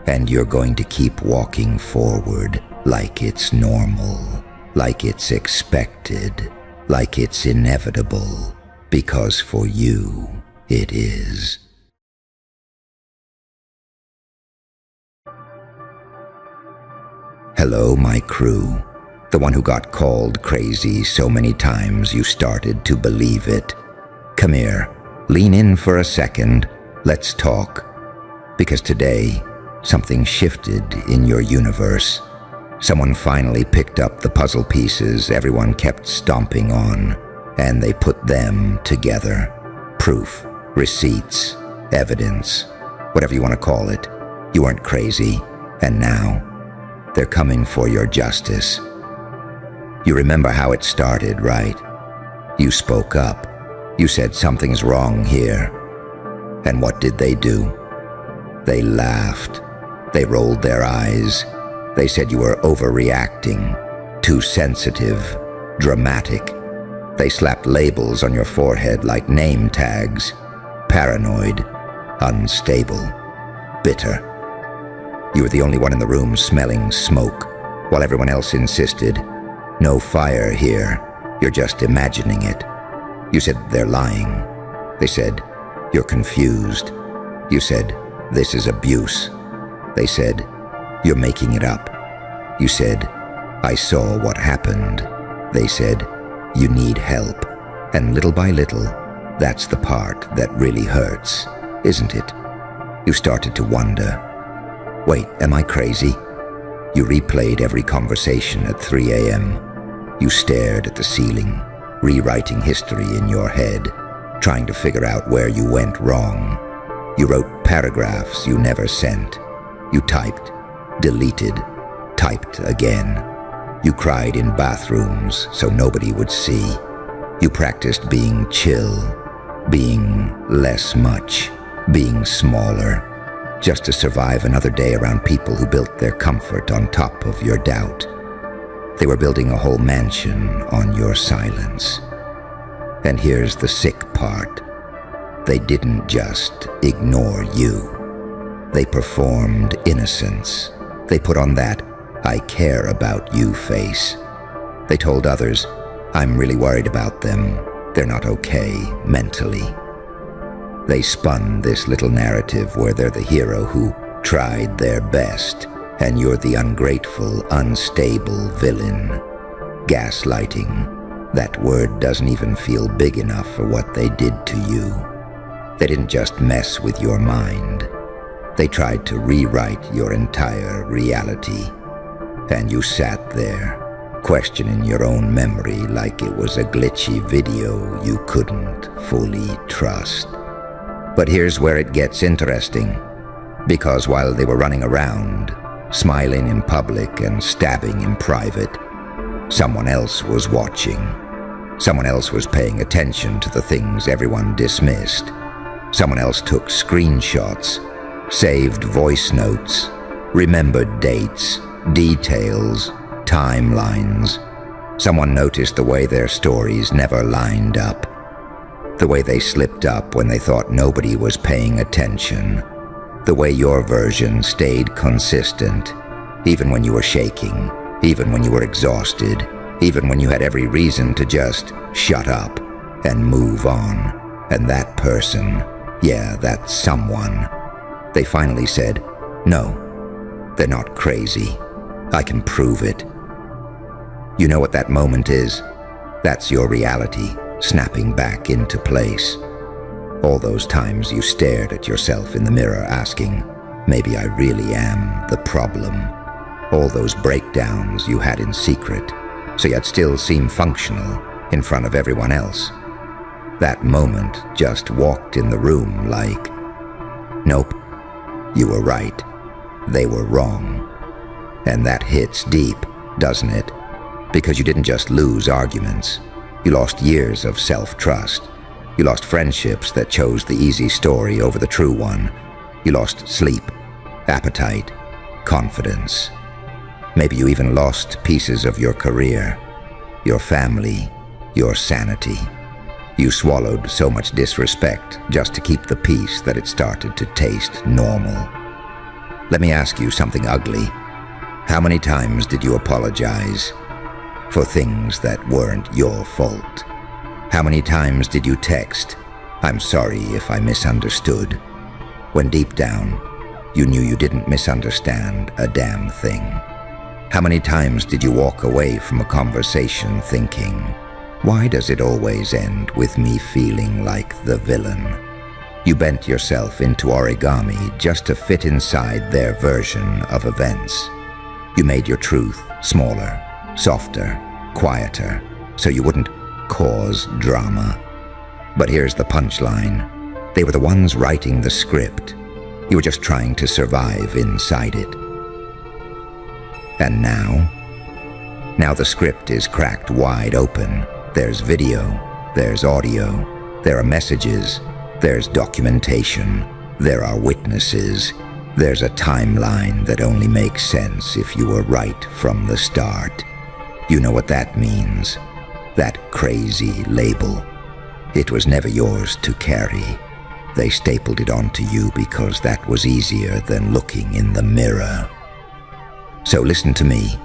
And you're going to keep walking forward like it's normal, like it's expected, like it's inevitable, because for you, it is. Hello, my crew. The one who got called crazy so many times you started to believe it. Come here, lean in for a second, let's talk. Because today, something shifted in your universe. Someone finally picked up the puzzle pieces everyone kept stomping on, and they put them together. Proof, receipts, evidence, whatever you want to call it. You weren't crazy, and now, they're coming for your justice. You remember how it started, right? You spoke up. You said something's wrong here. And what did they do? They laughed. They rolled their eyes. They said you were overreacting, too sensitive, dramatic. They slapped labels on your forehead like name tags. paranoid, unstable, bitter. You were the only one in the room smelling smoke, while everyone else insisted, "No fire here, you're just imagining it." You said, "They're lying." They said, "You're confused." You said, "This is abuse." They said, "You're making it up." You said, "I saw what happened." They said, "You need help." And little by little, that's the part that really hurts, isn't it? You started to wonder, wait, am I crazy? You replayed every conversation at 3 a.m. You stared at the ceiling, rewriting history in your head, trying to figure out where you went wrong. You wrote paragraphs you never sent. You typed, deleted, typed again. You cried in bathrooms so nobody would see. You practiced being chill, being less much, being smaller, just to survive another day around people who built their comfort on top of your doubt. They were building a whole mansion on your silence. And here's the sick part. They didn't just ignore you. They performed innocence. They put on that "I care about you" face. They told others, "I'm really worried about them. They're not okay mentally." They spun this little narrative where they're the hero who tried their best, and you're the ungrateful, unstable villain. Gaslighting. That word doesn't even feel big enough for what they did to you. They didn't just mess with your mind. They tried to rewrite your entire reality. And you sat there, questioning your own memory like it was a glitchy video you couldn't fully trust. But here's where it gets interesting. Because while they were running around, smiling in public and stabbing in private, someone else was watching. Someone else was paying attention to the things everyone dismissed. Someone else took screenshots, saved voice notes, remembered dates, details, timelines. Someone noticed the way their stories never lined up. The way they slipped up when they thought nobody was paying attention. The way your version stayed consistent, even when you were shaking, even when you were exhausted, even when you had every reason to just shut up and move on. And that person, yeah, that someone, they finally said, "No, they're not crazy. I can prove it." You know what that moment is? That's your reality snapping back into place. All those times you stared at yourself in the mirror asking, maybe I really am the problem. All those breakdowns you had in secret, so yet still seem functional in front of everyone else. That moment just walked in the room like, nope, you were right. They were wrong. And that hits deep, doesn't it? Because you didn't just lose arguments. You lost years of self-trust. You lost friendships that chose the easy story over the true one. You lost sleep, appetite, confidence. Maybe you even lost pieces of your career, your family, your sanity. You swallowed so much disrespect just to keep the peace that it started to taste normal. Let me ask you something ugly. How many times did you apologize for things that weren't your fault? How many times did you text, "I'm sorry if I misunderstood," when deep down, you knew you didn't misunderstand a damn thing? How many times did you walk away from a conversation thinking, why does it always end with me feeling like the villain? You bent yourself into origami just to fit inside their version of events. You made your truth smaller, softer, quieter, so you wouldn't cause drama. But here's the punchline. They were the ones writing the script. You were just trying to survive inside it. And now the script is cracked wide open. There's video, there's audio, there are messages, there's documentation, there are witnesses, there's a timeline that only makes sense if you were right from the start. You know what that means? That crazy label. It was never yours to carry. They stapled it onto you because that was easier than looking in the mirror. So listen to me,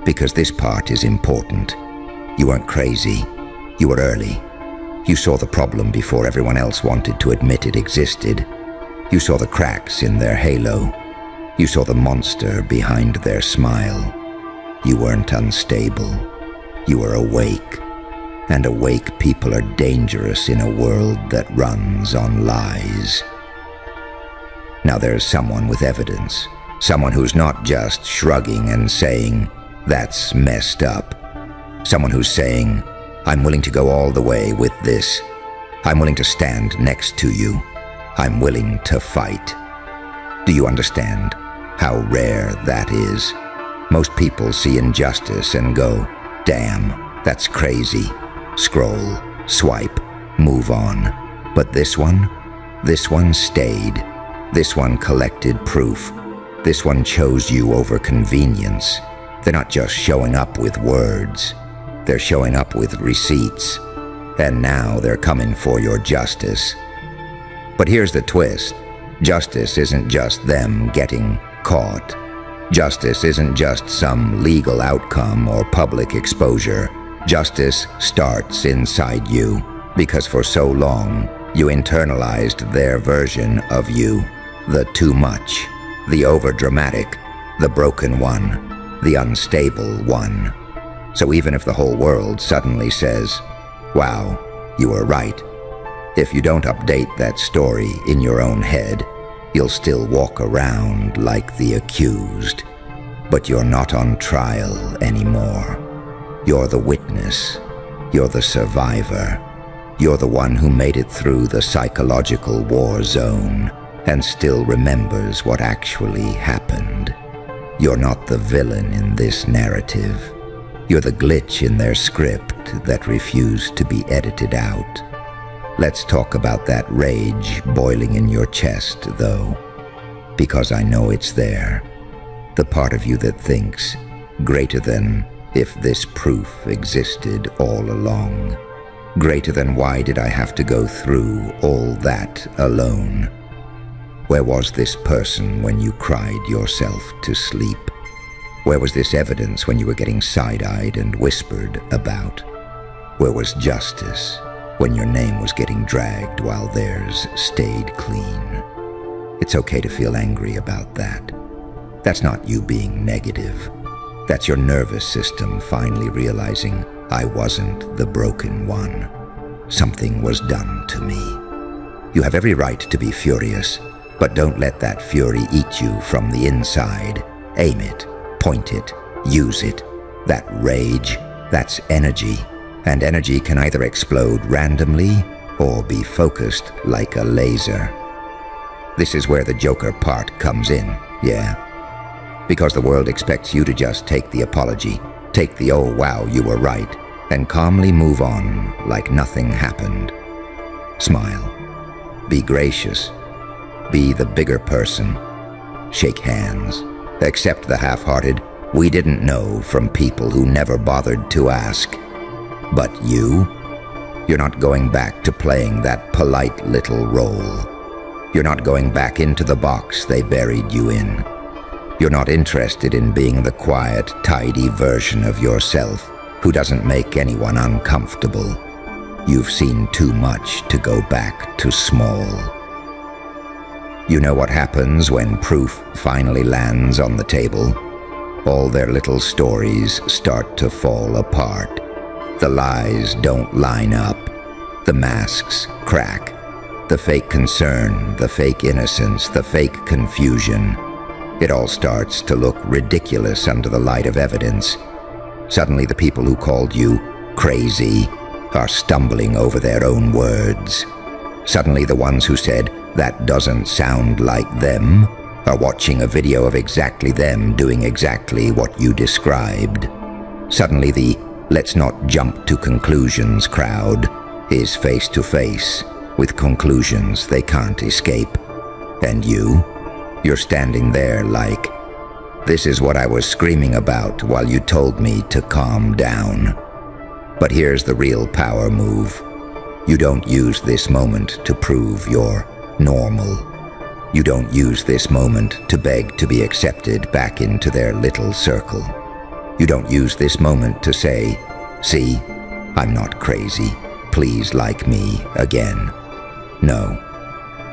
because this part is important. You weren't crazy. You were early. You saw the problem before everyone else wanted to admit it existed. You saw the cracks in their halo. You saw the monster behind their smile. You weren't unstable. You were awake. And awake people are dangerous in a world that runs on lies. Now there's someone with evidence. Someone who's not just shrugging and saying, "That's messed up." Someone who's saying, "I'm willing to go all the way with this. I'm willing to stand next to you. I'm willing to fight." Do you understand how rare that is? Most people see injustice and go, "Damn, that's crazy." Scroll, swipe, move on. But this one stayed. This one collected proof. This one chose you over convenience. They're not just showing up with words. They're showing up with receipts. And now they're coming for your justice. But here's the twist. Justice isn't just them getting caught. Justice isn't just some legal outcome or public exposure. Justice starts inside you, because for so long, you internalized their version of you. The too much, the overdramatic, the broken one, the unstable one. So even if the whole world suddenly says, "Wow, you were right," if you don't update that story in your own head, you'll still walk around like the accused. But you're not on trial anymore. You're the witness. You're the survivor. You're the one who made it through the psychological war zone and still remembers what actually happened. You're not the villain in this narrative. You're the glitch in their script that refused to be edited out. Let's talk about that rage boiling in your chest, though, because I know it's there. The part of you that thinks, greater than if this proof existed all along. Greater than why did I have to go through all that alone? Where was this person when you cried yourself to sleep? Where was this evidence when you were getting side-eyed and whispered about? Where was justice when your name was getting dragged while theirs stayed clean? It's okay to feel angry about that. That's not you being negative. That's your nervous system finally realizing I wasn't the broken one. Something was done to me. You have every right to be furious, but don't let that fury eat you from the inside. Aim it, point it, use it. That rage, that's energy, and energy can either explode randomly or be focused like a laser. This is where the Joker part comes in, yeah? Because the world expects you to just take the apology, take the "oh wow, you were right," and calmly move on like nothing happened. Smile. Be gracious. Be the bigger person. Shake hands. Accept the half-hearted "we didn't know" from people who never bothered to ask. But you're not going back to playing that polite little role. You're not going back into the box they buried you in. You're not interested in being the quiet, tidy version of yourself who doesn't make anyone uncomfortable. You've seen too much to go back to small. You know what happens when proof finally lands on the table? All their little stories start to fall apart. The lies don't line up. The masks crack. The fake concern, the fake innocence, the fake confusion. It all starts to look ridiculous under the light of evidence. Suddenly the people who called you crazy are stumbling over their own words. Suddenly the ones who said, "that doesn't sound like them," are watching a video of exactly them doing exactly what you described. Suddenly the "let's not jump to conclusions" crowd is face to face with conclusions they can't escape. And you're standing there like, "This is what I was screaming about while you told me to calm down." But here's the real power move. You don't use this moment to prove you're normal. You don't use this moment to beg to be accepted back into their little circle. You don't use this moment to say, "See, I'm not crazy. Please like me again." No.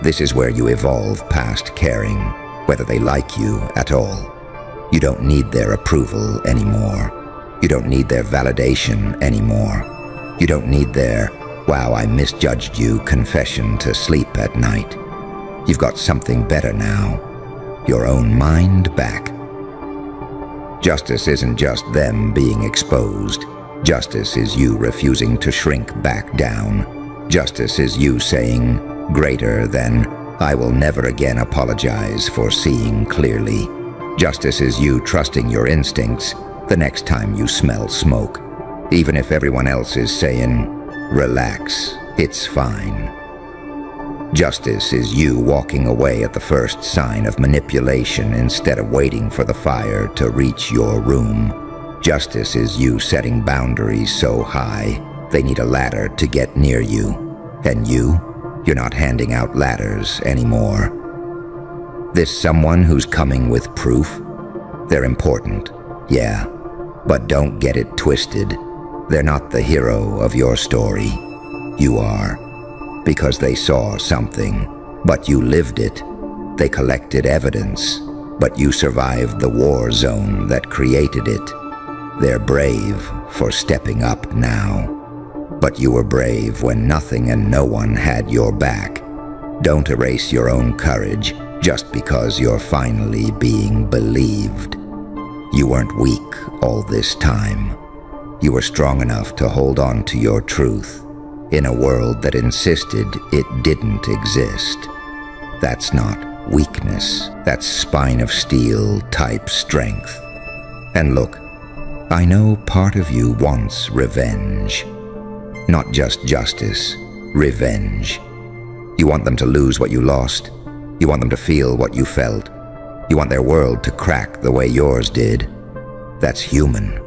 This is where you evolve past caring, whether they like you at all. You don't need their approval anymore. You don't need their validation anymore. You don't need their, "Wow, I misjudged you" confession to sleep at night. You've got something better now. Your own mind back. Justice isn't just them being exposed. Justice is you refusing to shrink back down. Justice is you saying, greater than, "I will never again apologize for seeing clearly." Justice is you trusting your instincts the next time you smell smoke, even if everyone else is saying, "Relax, it's fine." Justice is you walking away at the first sign of manipulation instead of waiting for the fire to reach your room. Justice is you setting boundaries so high they need a ladder to get near you. And you're not handing out ladders anymore. This someone who's coming with proof? They're important, yeah, but don't get it twisted. They're not the hero of your story. You are. Because they saw something, but you lived it. They collected evidence, but you survived the war zone that created it. They're brave for stepping up now. But you were brave when nothing and no one had your back. Don't erase your own courage just because you're finally being believed. You weren't weak all this time. You were strong enough to hold on to your truth in a world that insisted it didn't exist. That's not weakness. That's spine of steel type strength. And look, I know part of you wants revenge. Not just justice, revenge. You want them to lose what you lost. You want them to feel what you felt. You want their world to crack the way yours did. That's human.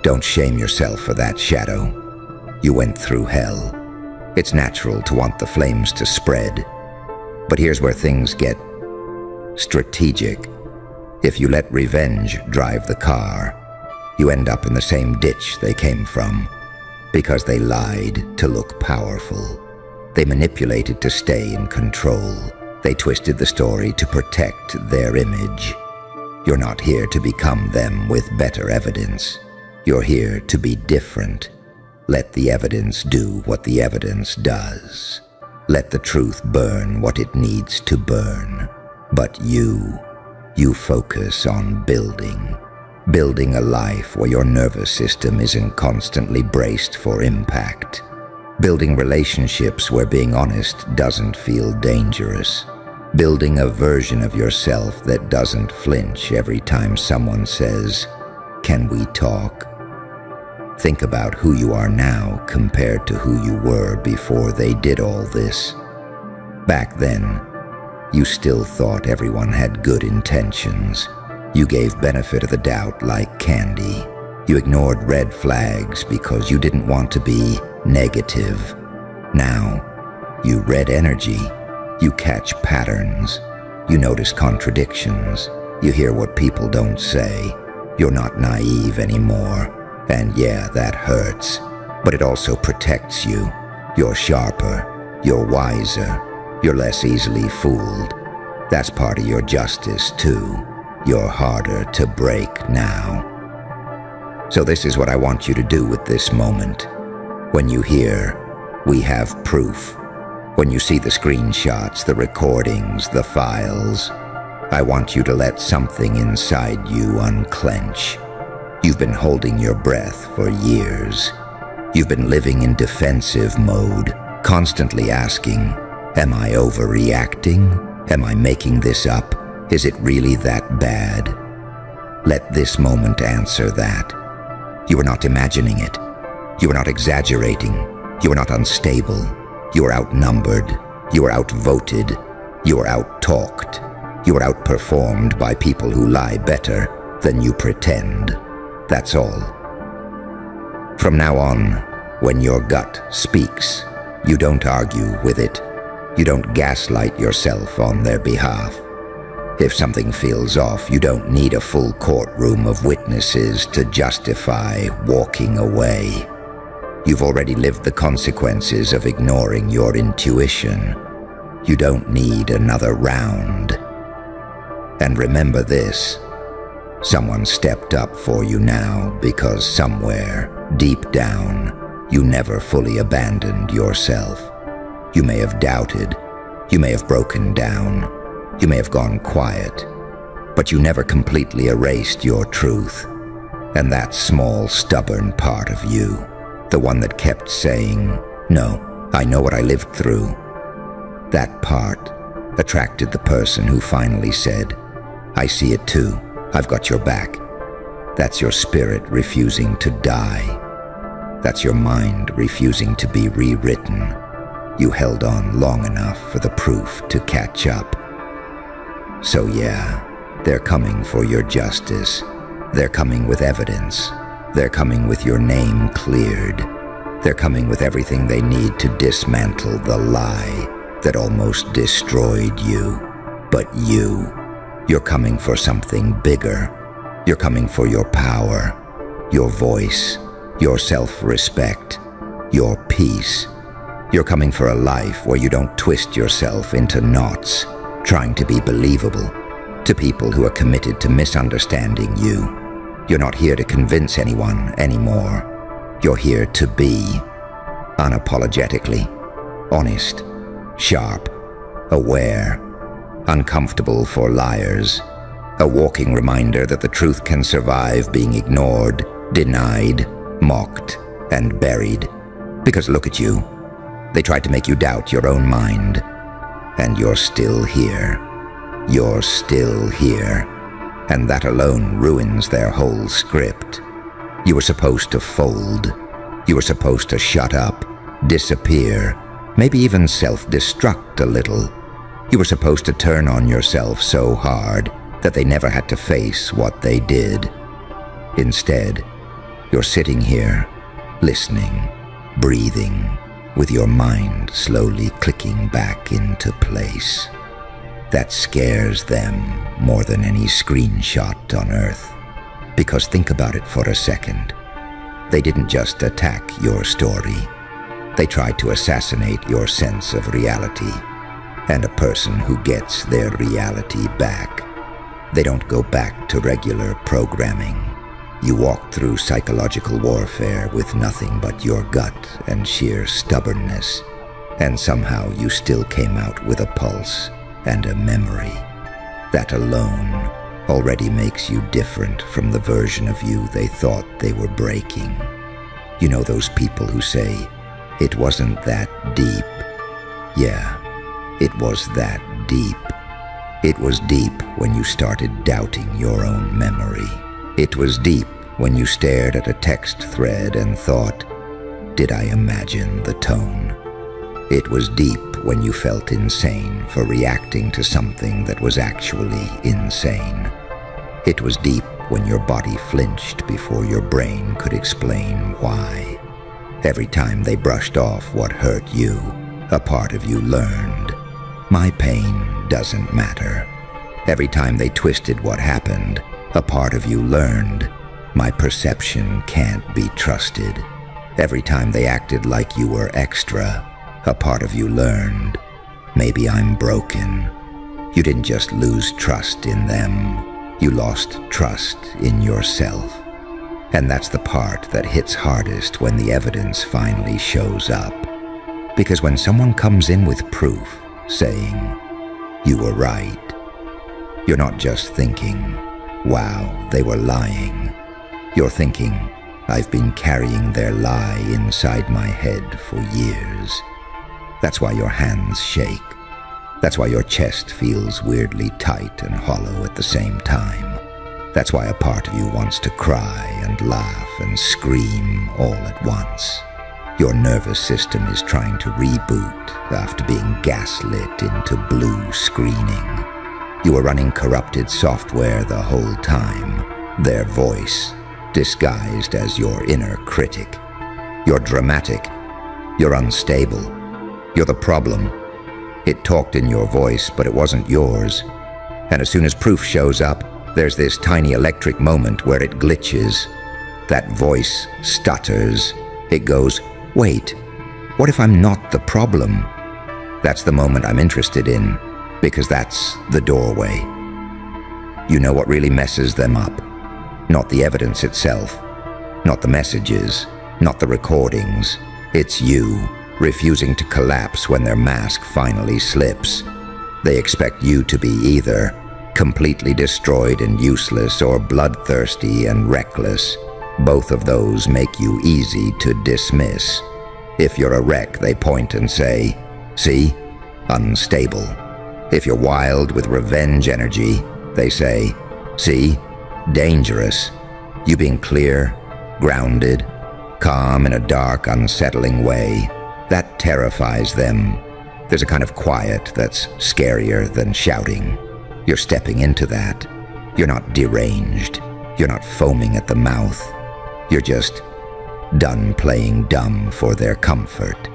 Don't shame yourself for that, Shadow. You went through hell. It's natural to want the flames to spread. But here's where things get strategic. If you let revenge drive the car, you end up in the same ditch they came from. Because they lied to look powerful. They manipulated to stay in control. They twisted the story to protect their image. You're not here to become them with better evidence. You're here to be different. Let the evidence do what the evidence does. Let the truth burn what it needs to burn. But you focus on building. Building a life where your nervous system isn't constantly braced for impact. Building relationships where being honest doesn't feel dangerous. Building a version of yourself that doesn't flinch every time someone says, "Can we talk?" Think about who you are now compared to who you were before they did all this. Back then, you still thought everyone had good intentions. You gave benefit of the doubt like candy. You ignored red flags because you didn't want to be negative. Now, you read energy. You catch patterns. You notice contradictions. You hear what people don't say. You're not naive anymore. And yeah, that hurts. But it also protects you. You're sharper. You're wiser. You're less easily fooled. That's part of your justice, too. You're harder to break now. So this is what I want you to do with this moment. When you hear, "We have proof," when you see the screenshots, the recordings, the files, I want you to let something inside you unclench. You've been holding your breath for years. You've been living in defensive mode, constantly asking, "Am I overreacting? Am I making this up? Is it really that bad?" Let this moment answer that. You are not imagining it. You are not exaggerating. You are not unstable. You are outnumbered. You are outvoted. You are outtalked. You are outperformed by people who lie better than you pretend. That's all. From now on, when your gut speaks, you don't argue with it. You don't gaslight yourself on their behalf. If something feels off, you don't need a full courtroom of witnesses to justify walking away. You've already lived the consequences of ignoring your intuition. You don't need another round. And remember this, someone stepped up for you now because somewhere, deep down, you never fully abandoned yourself. You may have doubted, you may have broken down, you may have gone quiet, but you never completely erased your truth. And that small, stubborn part of you, the one that kept saying, "No, I know what I lived through," that part attracted the person who finally said, "I see it too, I've got your back." That's your spirit refusing to die. That's your mind refusing to be rewritten. You held on long enough for the proof to catch up. So yeah, they're coming for your justice. They're coming with evidence. They're coming with your name cleared. They're coming with everything they need to dismantle the lie that almost destroyed you. But you're coming for something bigger. You're coming for your power, your voice, your self-respect, your peace. You're coming for a life where you don't twist yourself into knots, trying to be believable to people who are committed to misunderstanding you. You're not here to convince anyone anymore. You're here to be, unapologetically, honest, sharp, aware, uncomfortable for liars, a walking reminder that the truth can survive being ignored, denied, mocked, and buried. Because look at you. They tried to make you doubt your own mind. And you're still here. You're still here. And that alone ruins their whole script. You were supposed to fold. You were supposed to shut up, disappear, maybe even self-destruct a little. You were supposed to turn on yourself so hard that they never had to face what they did. Instead, you're sitting here, listening, breathing, with your mind slowly clicking back into place. That scares them more than any screenshot on Earth. Because think about it for a second. They didn't just attack your story. They tried to assassinate your sense of reality. And a person who gets their reality back, they don't go back to regular programming. You walk through psychological warfare with nothing but your gut and sheer stubbornness, and somehow you still came out with a pulse and a memory. That alone already makes you different from the version of you they thought they were breaking. You know those people who say, "It wasn't that deep." Yeah, it was that deep. It was deep when you started doubting your own memory. It was deep when you stared at a text thread and thought, "Did I imagine the tone?" It was deep when you felt insane for reacting to something that was actually insane. It was deep when your body flinched before your brain could explain why. Every time they brushed off what hurt you, a part of you learned, "My pain doesn't matter." Every time they twisted what happened, a part of you learned, "My perception can't be trusted." Every time they acted like you were extra, a part of you learned, "Maybe I'm broken." You didn't just lose trust in them, you lost trust in yourself. And that's the part that hits hardest when the evidence finally shows up. Because when someone comes in with proof, saying, "You were right," you're not just thinking, "Wow, they were lying." You're thinking, "I've been carrying their lie inside my head for years." That's why your hands shake. That's why your chest feels weirdly tight and hollow at the same time. That's why a part of you wants to cry and laugh and scream all at once. Your nervous system is trying to reboot after being gaslit into blue screening. You were running corrupted software the whole time, their voice, disguised as your inner critic. You're dramatic. You're unstable. You're the problem. It talked in your voice, but it wasn't yours. And as soon as proof shows up, there's this tiny electric moment where it glitches. That voice stutters. It goes, wait, what if I'm not the problem? That's the moment I'm interested in, because that's the doorway. You know what really messes them up? Not the evidence itself, not the messages, not the recordings. It's you, refusing to collapse when their mask finally slips. They expect you to be either completely destroyed and useless or bloodthirsty and reckless. Both of those make you easy to dismiss. If you're a wreck, they point and say, see, unstable. If you're wild with revenge energy, they say, see, dangerous. You being clear, grounded, calm in a dark, unsettling way, that terrifies them. There's a kind of quiet that's scarier than shouting. You're stepping into that. You're not deranged. You're not foaming at the mouth. You're just done playing dumb for their comfort.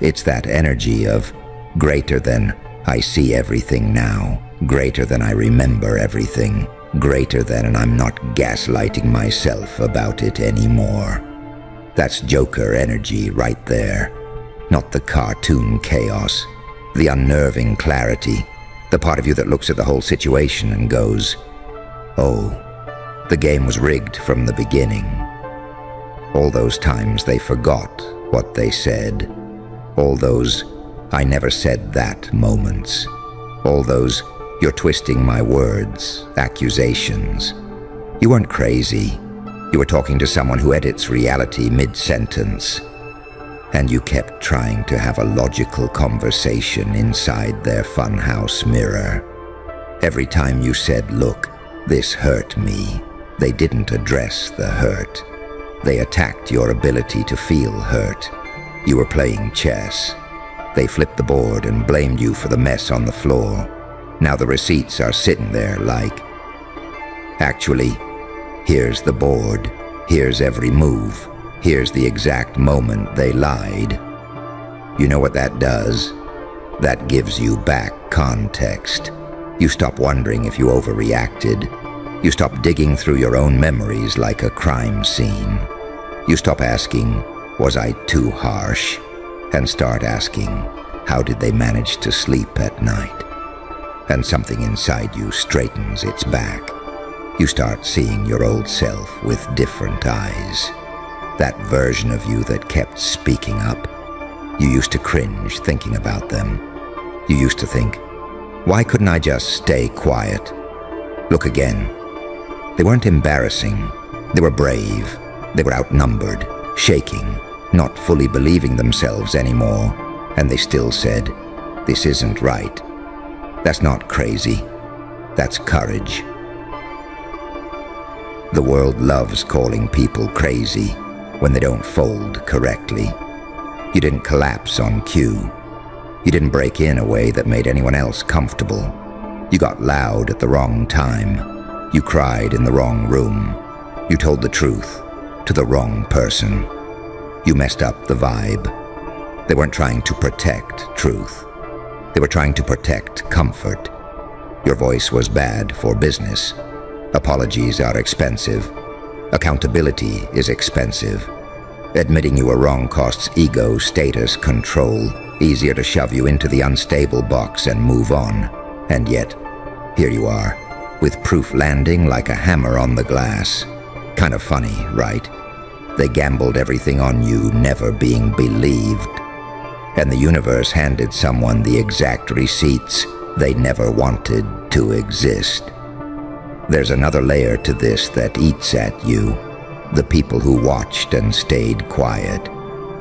It's that energy of greater than I see everything now, greater than I remember everything, greater than and I'm not gaslighting myself about it anymore. That's Joker energy right there. Not the cartoon chaos, the unnerving clarity, the part of you that looks at the whole situation and goes, oh, the game was rigged from the beginning. All those times they forgot what they said. All those I never said that moments. All those you're twisting my words, accusations. You weren't crazy. You were talking to someone who edits reality mid-sentence. And you kept trying to have a logical conversation inside their funhouse mirror. Every time you said, look, this hurt me, they didn't address the hurt. They attacked your ability to feel hurt. You were playing chess. They flipped the board and blamed you for the mess on the floor. Now the receipts are sitting there like, actually, here's the board, here's every move, here's the exact moment they lied. You know what that does? That gives you back context. You stop wondering if you overreacted. You stop digging through your own memories like a crime scene. You stop asking, was I too harsh? And start asking, how did they manage to sleep at night? And something inside you straightens its back. You start seeing your old self with different eyes. That version of you that kept speaking up. You used to cringe thinking about them. You used to think, why couldn't I just stay quiet? Look again. They weren't embarrassing. They were brave. They were outnumbered, shaking, not fully believing themselves anymore. And they still said, this isn't right. That's not crazy. That's courage. The world loves calling people crazy when they don't fold correctly. You didn't collapse on cue. You didn't break in a way that made anyone else comfortable. You got loud at the wrong time. You cried in the wrong room. You told the truth to the wrong person. You messed up the vibe. They weren't trying to protect truth. They were trying to protect comfort. Your voice was bad for business. Apologies are expensive. Accountability is expensive. Admitting you were wrong costs ego, status, control. Easier to shove you into the unstable box and move on. And yet, here you are, with proof landing like a hammer on the glass. Kind of funny, right? They gambled everything on you never being believed. And the universe handed someone the exact receipts they never wanted to exist. There's another layer to this that eats at you. The people who watched and stayed quiet.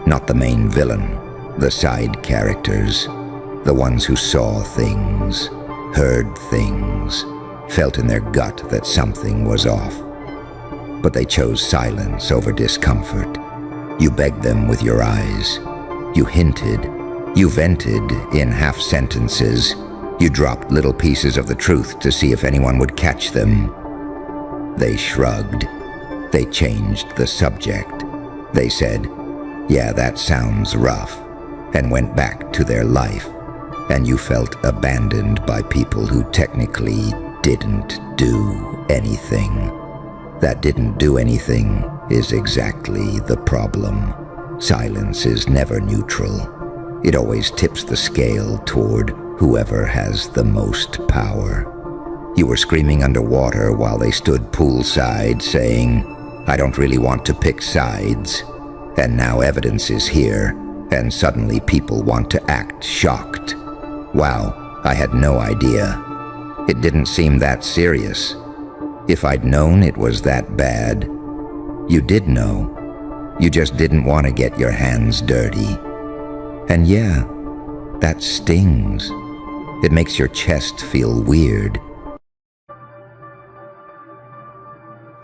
Not the main villain, the side characters. The ones who saw things, heard things, felt in their gut that something was off. But they chose silence over discomfort. You begged them with your eyes. You hinted. You vented in half sentences. You dropped little pieces of the truth to see if anyone would catch them. They shrugged. They changed the subject. They said, yeah, that sounds rough, and went back to their life. and you felt abandoned by people who technically didn't do anything. That didn't do anything is exactly the problem. Silence is never neutral. It always tips the scale toward whoever has the most power. You were screaming underwater while they stood poolside saying, "I don't really want to pick sides." And now evidence is here, and suddenly people want to act shocked. Wow, I had no idea. It didn't seem that serious. If I'd known it was that bad. You did know. You just didn't want to get your hands dirty. And yeah, that stings. It makes your chest feel weird.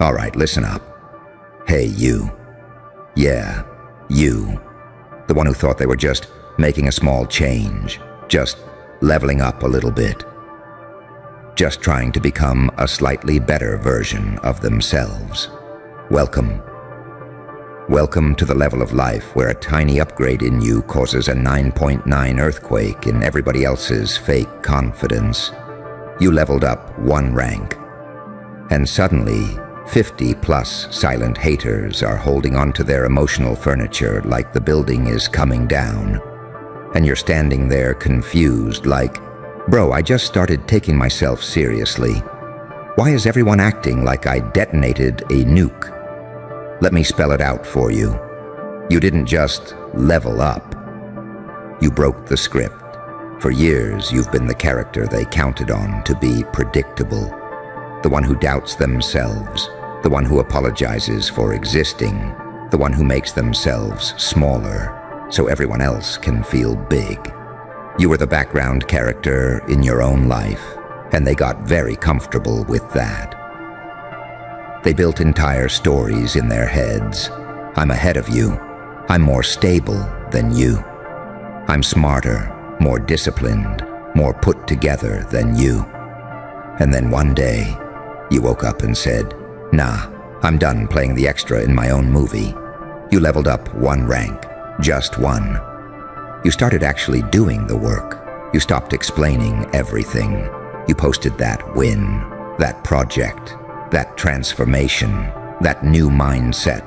All right, listen up. Hey, you. Yeah, you. The one who thought they were just making a small change, just leveling up a little bit. Just trying to become a slightly better version of themselves. Welcome. Welcome to the level of life where a tiny upgrade in you causes a 9.9 earthquake in everybody else's fake confidence. You leveled up one rank, and suddenly 50-plus silent haters are holding onto their emotional furniture like the building is coming down. And you're standing there confused like, "Bro, I just started taking myself seriously. Why is everyone acting like I detonated a nuke?" Let me spell it out for you. You didn't just level up. You broke the script. For years, you've been the character they counted on to be predictable. The one who doubts themselves. The one who apologizes for existing. The one who makes themselves smaller so everyone else can feel big. You were the background character in your own life, and they got very comfortable with that. They built entire stories in their heads. I'm ahead of you. I'm more stable than you. I'm smarter, more disciplined, more put together than you. And then one day, you woke up and said, "Nah, I'm done playing the extra in my own movie." You leveled up one rank, just one. You started actually doing the work. You stopped explaining everything. You posted that win, that project, that transformation, that new mindset.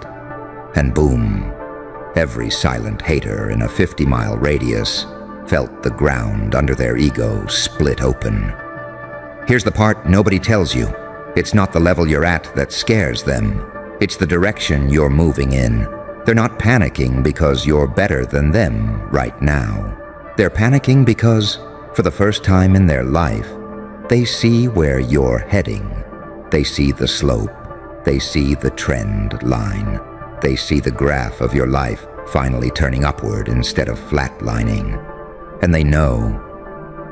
And boom, every silent hater in a 50-mile radius felt the ground under their ego split open. Here's the part nobody tells you. It's not the level you're at that scares them. It's the direction you're moving in. They're not panicking because you're better than them right now. They're panicking because, for the first time in their life, they see where you're heading. They see the slope. They see the trend line. They see the graph of your life finally turning upward instead of flatlining. And they know,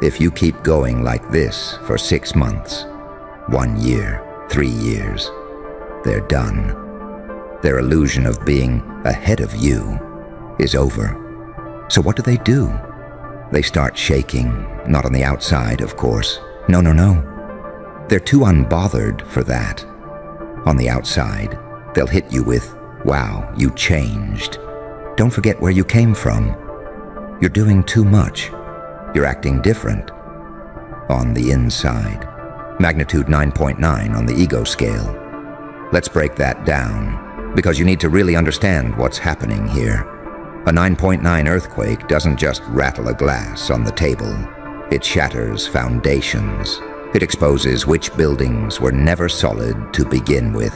if you keep going like this for 6 months, 1 year, 3 years, they're done. Their illusion of being ahead of you is over. So what do? They start shaking, not on the outside, of course. No. They're too unbothered for that. On the outside, they'll hit you with, "Wow, you changed. Don't forget where you came from. You're doing too much. You're acting different." On the inside, magnitude 9.9 on the ego scale. Let's break that down, because you need to really understand what's happening here. A 9.9 earthquake doesn't just rattle a glass on the table. It shatters foundations. It exposes which buildings were never solid to begin with.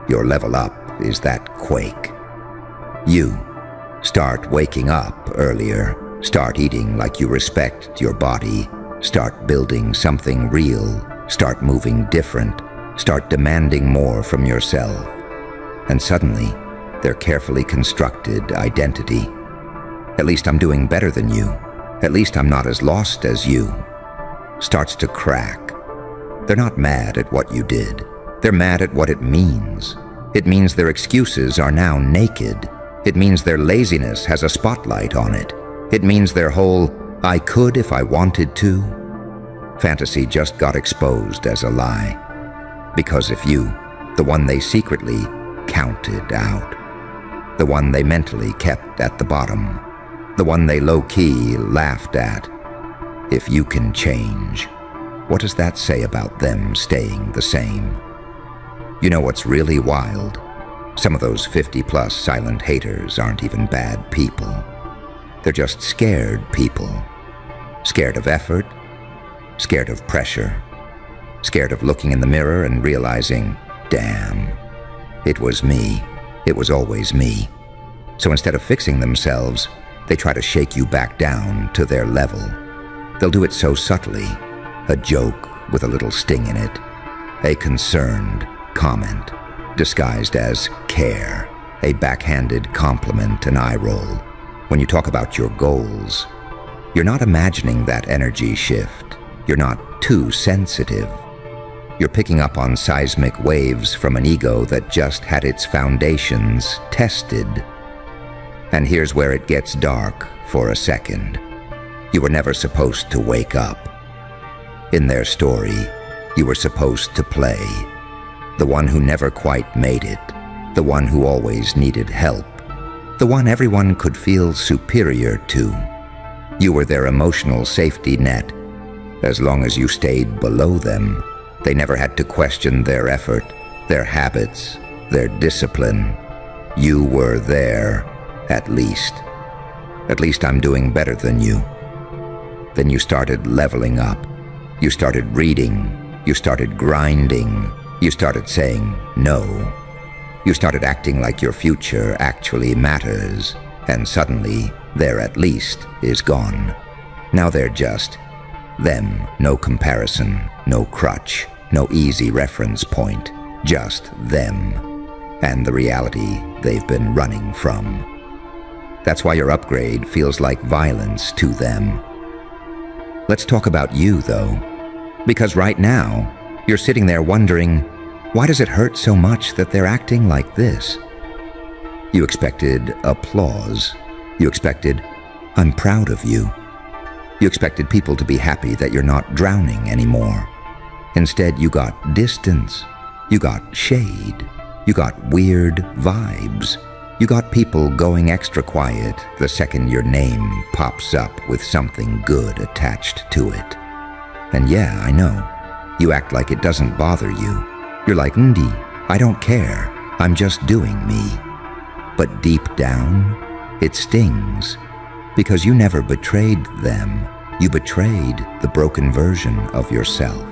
Your level up is that quake. You start waking up earlier. Start eating like you respect your body. Start building something real. Start moving different. Start demanding more from yourself. And suddenly, their carefully constructed identity. At least I'm doing better than you. At least I'm not as lost as you. Starts to crack. They're not mad at what you did. They're mad at what it means. It means their excuses are now naked. It means their laziness has a spotlight on it. It means their whole, "I could if I wanted to" fantasy just got exposed as a lie. Because if you, the one they secretly counted out, the one they mentally kept at the bottom, the one they low-key laughed at, If you can change, what does that say about them staying the same? You know what's really wild? Some of those 50-plus silent haters aren't even bad people. They're just scared people. Scared of effort, scared of pressure, scared of looking in the mirror and realizing, damn, it was me. It was always me. So instead of fixing themselves, they try to shake you back down to their level. They'll do it so subtly, a joke with a little sting in it, a concerned comment disguised as care, a backhanded compliment, an eye roll. When you talk about your goals, you're not imagining that energy shift. You're not too sensitive. You're picking up on seismic waves from an ego that just had its foundations tested. And here's where it gets dark for a second. You were never supposed to wake up. In their story, you were supposed to play. The one who never quite made it. The one who always needed help. The one everyone could feel superior to. You were their emotional safety net. As long as you stayed below them, they never had to question their effort, their habits, their discipline. You were there, at least. At least I'm doing better than you. Then you started leveling up. You started reading. You started grinding. You started saying no. You started acting like your future actually matters. And suddenly, their at least is gone. Now they're just them. No comparison, no crutch, no easy reference point. Just them. And the reality they've been running from. That's why your upgrade feels like violence to them. Let's talk about you, though. Because right now, you're sitting there wondering, why does it hurt so much that they're acting like this? You expected applause. You expected, I'm proud of you. You expected people to be happy that you're not drowning anymore. Instead, you got distance. You got shade. You got weird vibes. You got people going extra quiet the second your name pops up with something good attached to it. And yeah, I know, you act like it doesn't bother you. You're like, Ndi, I don't care, I'm just doing me. But deep down, it stings, because you never betrayed them. You betrayed the broken version of yourself.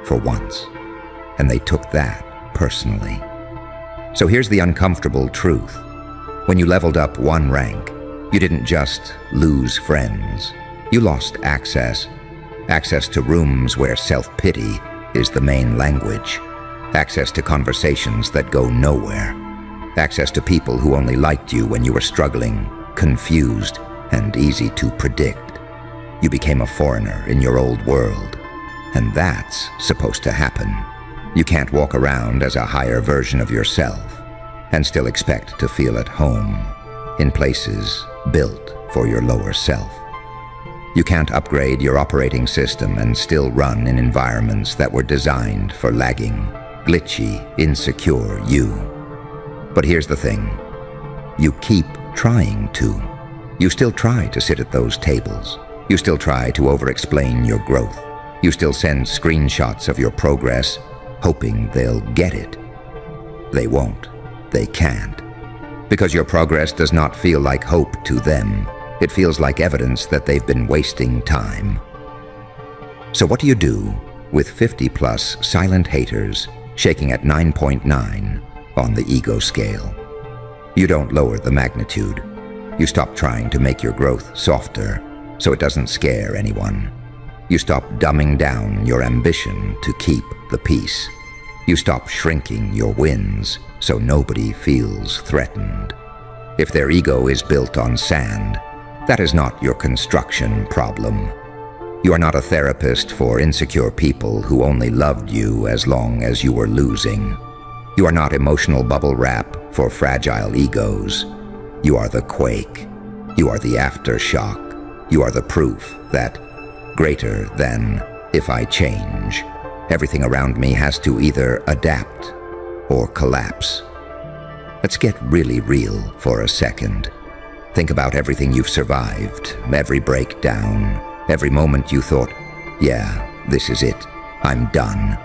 For once. And they took that personally. So here's the uncomfortable truth. When you leveled up one rank, you didn't just lose friends. You lost access. Access to rooms where self-pity is the main language. Access to conversations that go nowhere. Access to people who only liked you when you were struggling, confused, and easy to predict. You became a foreigner in your old world. And that's supposed to happen. You can't walk around as a higher version of yourself and still expect to feel at home in places built for your lower self. You can't upgrade your operating system and still run in environments that were designed for lagging, glitchy, insecure you. But here's the thing. You keep trying to. You still try to sit at those tables. You still try to over-explain your growth. You still send screenshots of your progress, hoping they'll get it. They won't. They can't. Because your progress does not feel like hope to them. It feels like evidence that they've been wasting time. So what do you do with 50-plus silent haters shaking at 9.9 on the ego scale? You don't lower the magnitude. You stop trying to make your growth softer so it doesn't scare anyone. You stop dumbing down your ambition to keep the peace. You stop shrinking your wins so nobody feels threatened. If their ego is built on sand, that is not your construction problem. You are not a therapist for insecure people who only loved you as long as you were losing. You are not emotional bubble wrap for fragile egos. You are the quake. You are the aftershock. You are the proof that greater than if I change, everything around me has to either adapt or collapse. Let's get really real for a second. Think about everything you've survived, every breakdown, Every moment you thought, yeah, this is it, I'm done.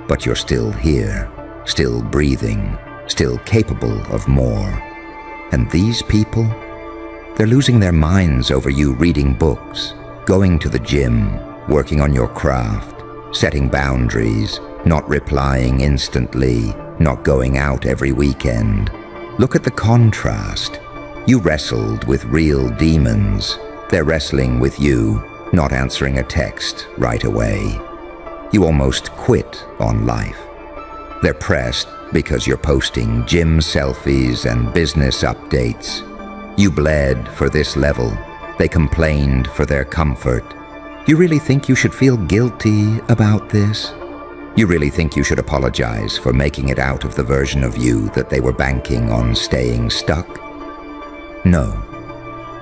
But you're still here, still breathing, still capable of more. And these people? They're losing their minds over you reading books, going to the gym, working on your craft, setting boundaries, not replying instantly, not going out every weekend. Look at the contrast. You wrestled with real demons. They're wrestling with you, not answering a text right away. You almost quit on life. They're pressed because you're posting gym selfies and business updates. You bled for this level. They complained for their comfort. You really think you should feel guilty about this? You really think you should apologize for making it out of the version of you that they were banking on staying stuck? No.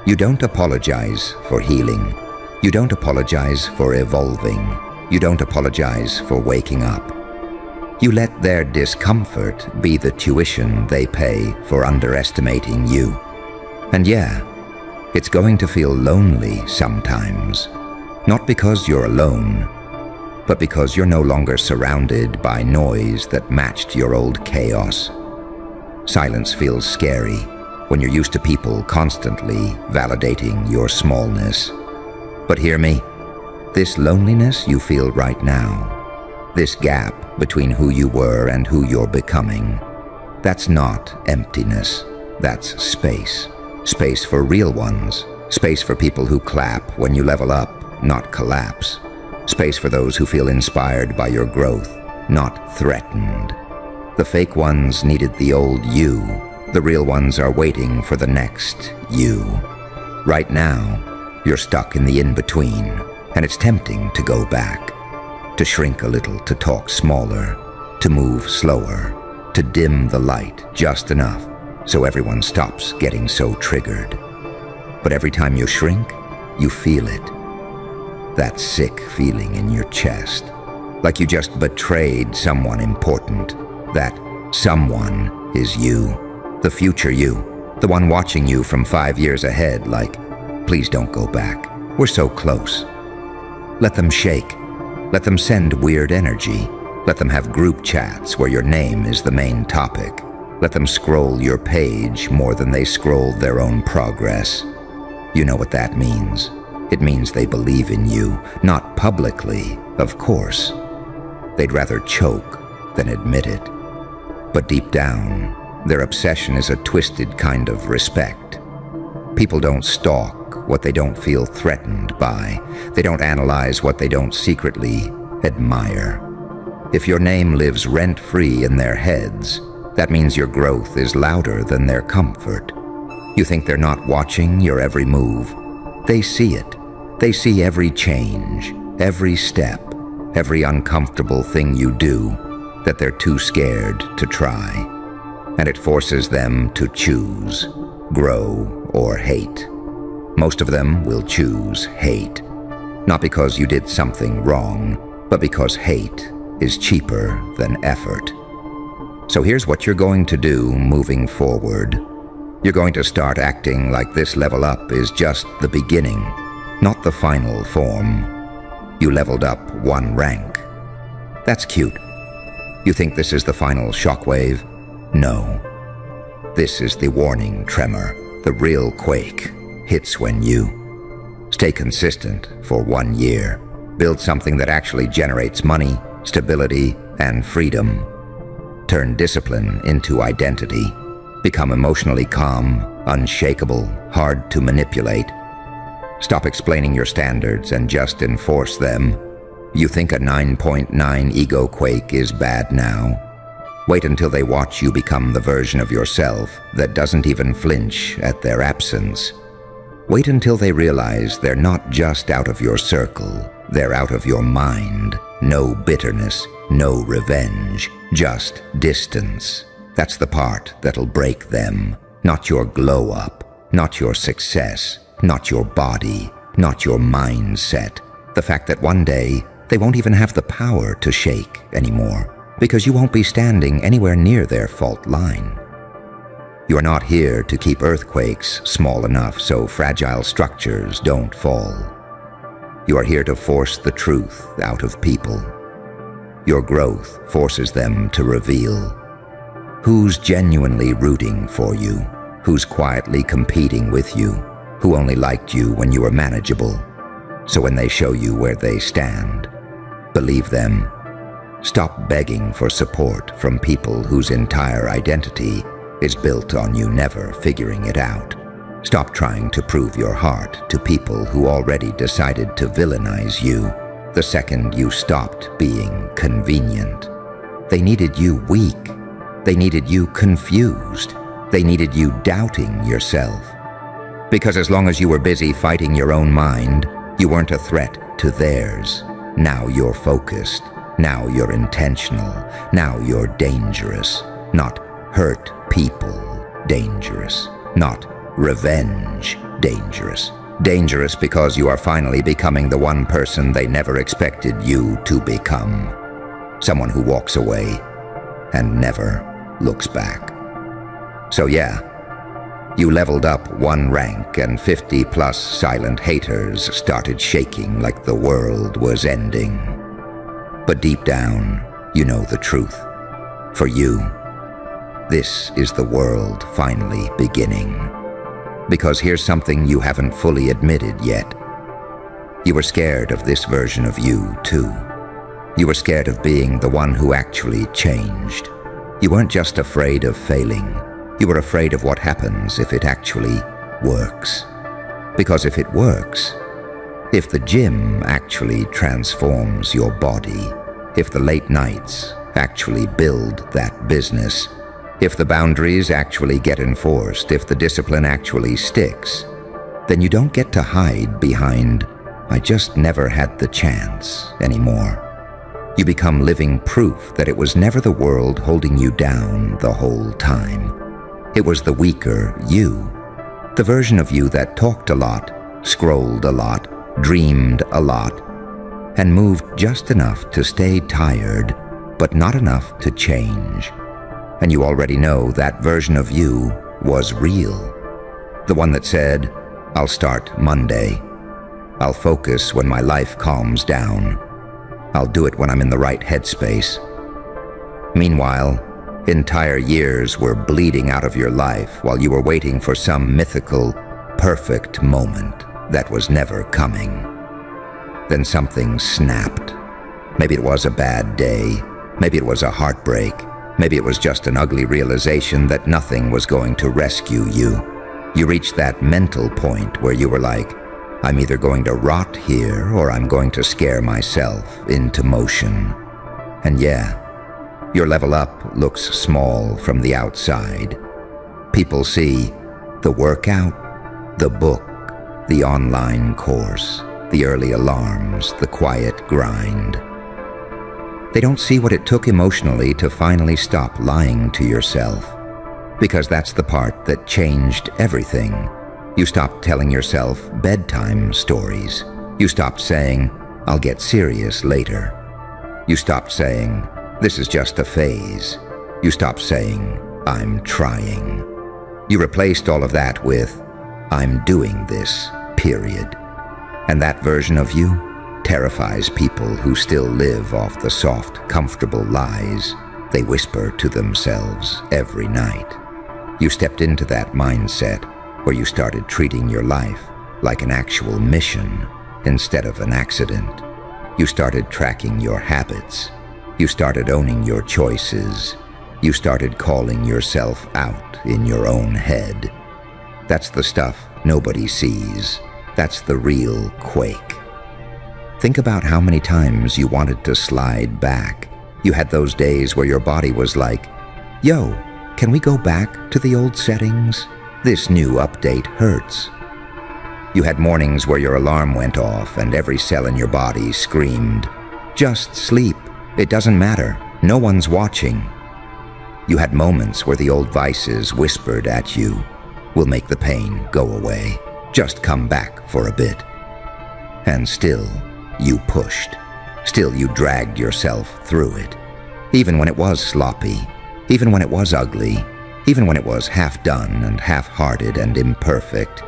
You don't apologize for healing. You don't apologize for evolving. You don't apologize for waking up. You let their discomfort be the tuition they pay for underestimating you. And yeah, it's going to feel lonely sometimes. Not because you're alone, but because you're no longer surrounded by noise that matched your old chaos. Silence feels scary when you're used to people constantly validating your smallness. But hear me, this loneliness you feel right now, this gap between who you were and who you're becoming, that's not emptiness, that's space. Space for real ones, space for people who clap when you level up, not collapse. Space for those who feel inspired by your growth, not threatened. The fake ones needed the old you. The real ones are waiting for the next you. Right now, you're stuck in the in-between, and it's tempting to go back, to shrink a little, to talk smaller, to move slower, to dim the light just enough so everyone stops getting so triggered. But every time you shrink, you feel it. That sick feeling in your chest, like you just betrayed someone important. That someone is you, the future you, the one watching you from 5 years ahead like, please don't go back, we're so close. Let them shake, let them send weird energy, let them have group chats where your name is the main topic. Let them scroll your page more than they scroll their own progress. You know what that means. It means they believe in you, not publicly, of course. They'd rather choke than admit it. But deep down, their obsession is a twisted kind of respect. People don't stalk what they don't feel threatened by. They don't analyze what they don't secretly admire. If your name lives rent-free in their heads, that means your growth is louder than their comfort. You think they're not watching your every move. They see it. They see every change, every step, every uncomfortable thing you do that they're too scared to try. And it forces them to choose, grow or hate. Most of them will choose hate. Not because you did something wrong, but because hate is cheaper than effort. So here's what you're going to do moving forward. You're going to start acting like this level up is just the beginning, not the final form. You leveled up 1 rank. That's cute. You think this is the final shockwave? No. This is the warning tremor. The real quake hits when you stay consistent for 1 year. Build something that actually generates money, stability, and freedom. Turn discipline into identity. Become emotionally calm, unshakable, hard to manipulate. Stop explaining your standards and just enforce them. You think a 9.9 ego quake is bad now? Wait until they watch you become the version of yourself that doesn't even flinch at their absence. Wait until they realize they're not just out of your circle, they're out of your mind. No bitterness, no revenge, just distance. That's the part that'll break them. Not your glow up, not your success, not your body, not your mindset. The fact that one day they won't even have the power to shake anymore because you won't be standing anywhere near their fault line. You are not here to keep earthquakes small enough so fragile structures don't fall. You are here to force the truth out of people. Your growth forces them to reveal who's genuinely rooting for you, who's quietly competing with you, who only liked you when you were manageable. So when they show you where they stand, believe them. Stop begging for support from people whose entire identity is built on you never figuring it out. Stop trying to prove your heart to people who already decided to villainize you the second you stopped being convenient. They needed you weak. They needed you confused. They needed you doubting yourself. Because as long as you were busy fighting your own mind, you weren't a threat to theirs. Now you're focused. Now you're intentional. Now you're dangerous. Not hurt people dangerous. Not revenge dangerous. Dangerous because you are finally becoming the one person they never expected you to become. Someone who walks away and never looks back. So yeah, you leveled up one rank and 50+ silent haters started shaking like the world was ending. But deep down, you know the truth. For you, this is the world finally beginning. Because here's something you haven't fully admitted yet. You were scared of this version of you, too. You were scared of being the one who actually changed. You weren't just afraid of failing. You were afraid of what happens if it actually works. Because if it works, if the gym actually transforms your body, if the late nights actually build that business, if the boundaries actually get enforced, if the discipline actually sticks, then you don't get to hide behind, "I just never had the chance" anymore. You become living proof that it was never the world holding you down the whole time. It was the weaker you, the version of you that talked a lot, scrolled a lot, dreamed a lot, and moved just enough to stay tired, but not enough to change. And you already know that version of you was real. The one that said, "I'll start Monday. I'll focus when my life calms down. I'll do it when I'm in the right headspace." Meanwhile, entire years were bleeding out of your life while you were waiting for some mythical, perfect moment that was never coming. Then something snapped. Maybe it was a bad day. Maybe it was a heartbreak. Maybe it was just an ugly realization that nothing was going to rescue you. You reached that mental point where you were like, "I'm either going to rot here or I'm going to scare myself into motion." And yeah, your level up looks small from the outside. People see the workout, the book, the online course, the early alarms, the quiet grind. They don't see what it took emotionally to finally stop lying to yourself. Because that's the part that changed everything. You stopped telling yourself bedtime stories. You stopped saying, "I'll get serious later." You stopped saying, "This is just a phase." You stopped saying, "I'm trying." You replaced all of that with, "I'm doing this, period." And that version of you terrifies people who still live off the soft, comfortable lies they whisper to themselves every night. You stepped into that mindset where you started treating your life like an actual mission instead of an accident. You started tracking your habits. You started owning your choices. You started calling yourself out in your own head. That's the stuff nobody sees. That's the real quake. Think about how many times you wanted to slide back. You had those days where your body was like, "Yo, can we go back to the old settings? This new update hurts." You had mornings where your alarm went off and every cell in your body screamed, "Just sleep. It doesn't matter. No one's watching." You had moments where the old vices whispered at you, "We'll make the pain go away. Just come back for a bit." And still, you pushed. Still, you dragged yourself through it. Even when it was sloppy, even when it was ugly, even when it was half done and half-hearted and imperfect.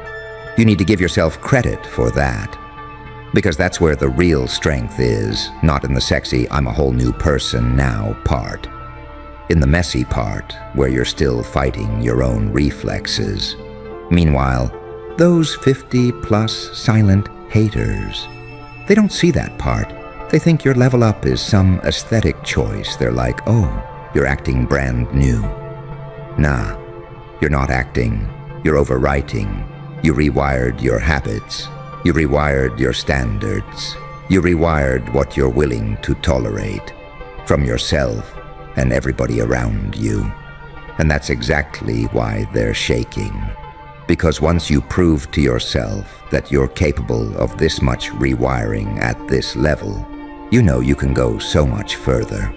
You need to give yourself credit for that. Because that's where the real strength is, not in the sexy "I'm a whole new person now" part. In the messy part, where you're still fighting your own reflexes. Meanwhile, those 50-plus silent haters, they don't see that part. They think your level up is some aesthetic choice. They're like, oh, you're acting brand new. Nah, you're not acting. You're overwriting. You rewired your habits. You rewired your standards. You rewired what you're willing to tolerate from yourself and everybody around you. And that's exactly why they're shaking. Because once you prove to yourself that you're capable of this much rewiring at this level, you know you can go so much further.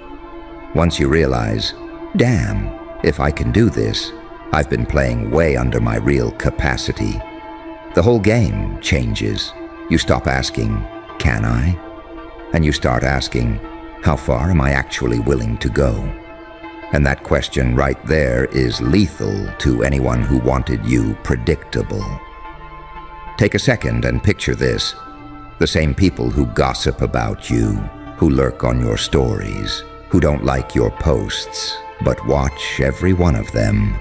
Once you realize, damn, if I can do this, I've been playing way under my real capacity. The whole game changes. You stop asking, can I? And you start asking, how far am I actually willing to go? And that question right there is lethal to anyone who wanted you predictable. Take a second and picture this. The same people who gossip about you, who lurk on your stories, who don't like your posts, but watch every one of them.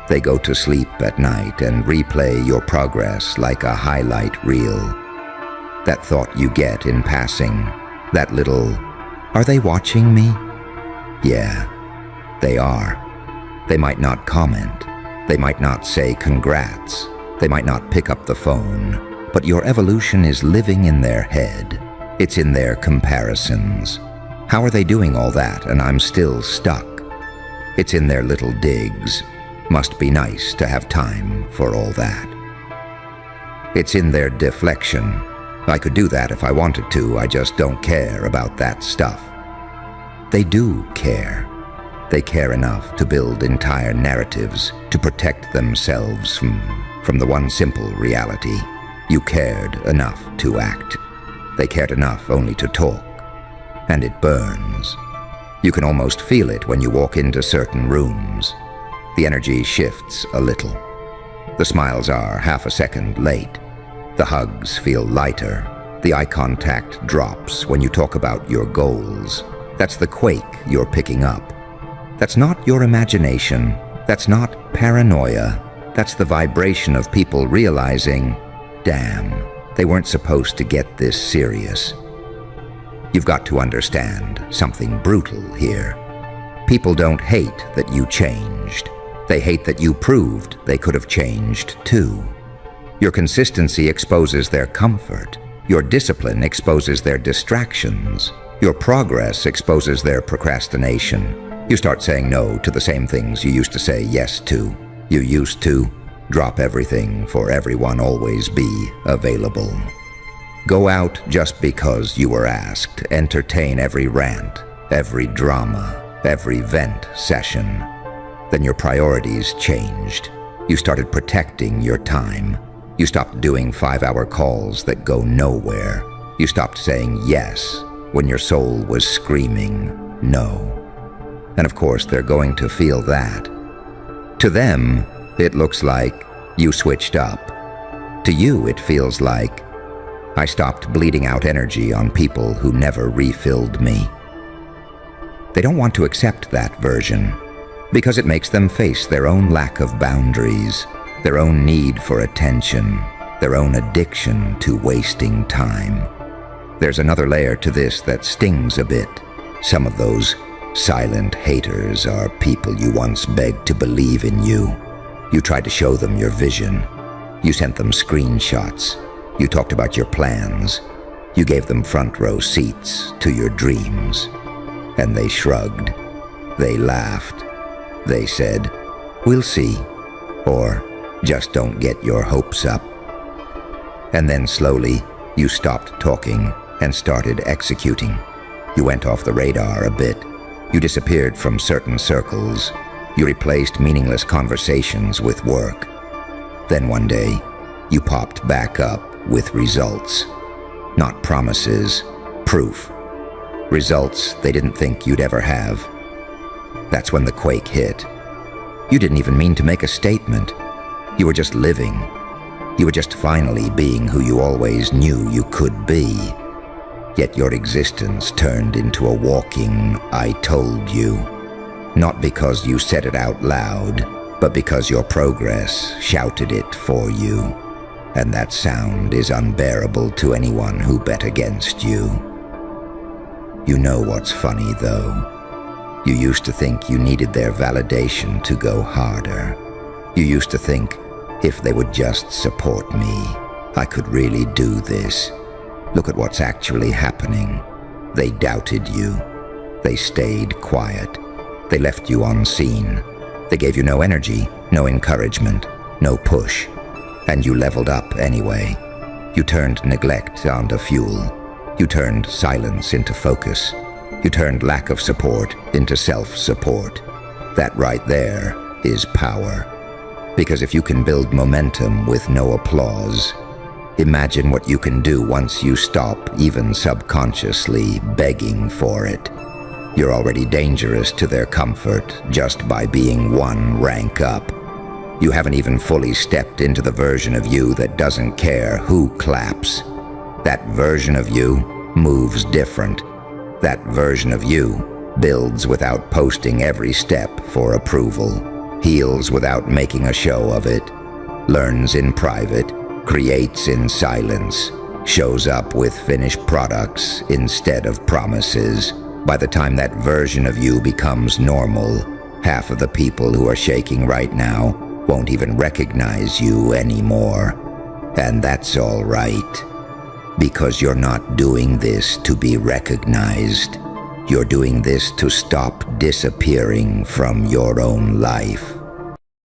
They go to sleep at night and replay your progress like a highlight reel. That thought you get in passing, that little, are they watching me? Yeah, they are. They might not comment. They might not say congrats. They might not pick up the phone. But your evolution is living in their head. It's in their comparisons. How are they doing all that and I'm still stuck? It's in their little digs. Must be nice to have time for all that. It's in their deflection. I could do that if I wanted to, I just don't care about that stuff. They do care. They care enough to build entire narratives to protect themselves from the one simple reality. You cared enough to act. They cared enough only to talk. And it burns. You can almost feel it when you walk into certain rooms. The energy shifts a little. The smiles are half a second late. The hugs feel lighter. The eye contact drops when you talk about your goals. That's the quake you're picking up. That's not your imagination. That's not paranoia. That's the vibration of people realizing, damn, they weren't supposed to get this serious. You've got to understand something brutal here. People don't hate that you changed. They hate that you proved they could have changed too. Your consistency exposes their comfort. Your discipline exposes their distractions. Your progress exposes their procrastination. You start saying no to the same things you used to say yes to. You used to drop everything for everyone, always be available. Go out just because you were asked. Entertain every rant, every drama, every vent session. Then your priorities changed. You started protecting your time. You stopped doing 5-hour calls that go nowhere. You stopped saying yes when your soul was screaming no. And of course, they're going to feel that. To them, it looks like you switched up. To you, it feels like I stopped bleeding out energy on people who never refilled me. They don't want to accept that version because it makes them face their own lack of boundaries, their own need for attention, their own addiction to wasting time. There's another layer to this that stings a bit. Some of those silent haters are people you once begged to believe in you. You tried to show them your vision. You sent them screenshots. You talked about your plans. You gave them front row seats to your dreams. And they shrugged. They laughed. They said, "We'll see," or "Just don't get your hopes up." And then slowly, you stopped talking and started executing. You went off the radar a bit. You disappeared from certain circles. You replaced meaningless conversations with work. Then one day, you popped back up with results. Not promises, proof. Results they didn't think you'd ever have. That's when the quake hit. You didn't even mean to make a statement. You were just living. You were just finally being who you always knew you could be. Yet your existence turned into a walking "I told you." Not because you said it out loud, but because your progress shouted it for you. And that sound is unbearable to anyone who bet against you. You know what's funny, though? You used to think you needed their validation to go harder. You used to think, if they would just support me, I could really do this. Look at what's actually happening. They doubted you. They stayed quiet. They left you unseen. They gave you no energy, no encouragement, no push. And you leveled up anyway. You turned neglect onto fuel. You turned silence into focus. You turned lack of support into self-support. That right there is power. Because if you can build momentum with no applause, imagine what you can do once you stop, even subconsciously, begging for it. You're already dangerous to their comfort just by being one rank up. You haven't even fully stepped into the version of you that doesn't care who claps. That version of you moves different. That version of you builds without posting every step for approval, heals without making a show of it, learns in private, creates in silence, shows up with finished products instead of promises. By the time that version of you becomes normal, half of the people who are shaking right now won't even recognize you anymore. And that's all right, because you're not doing this to be recognized. You're doing this to stop disappearing from your own life.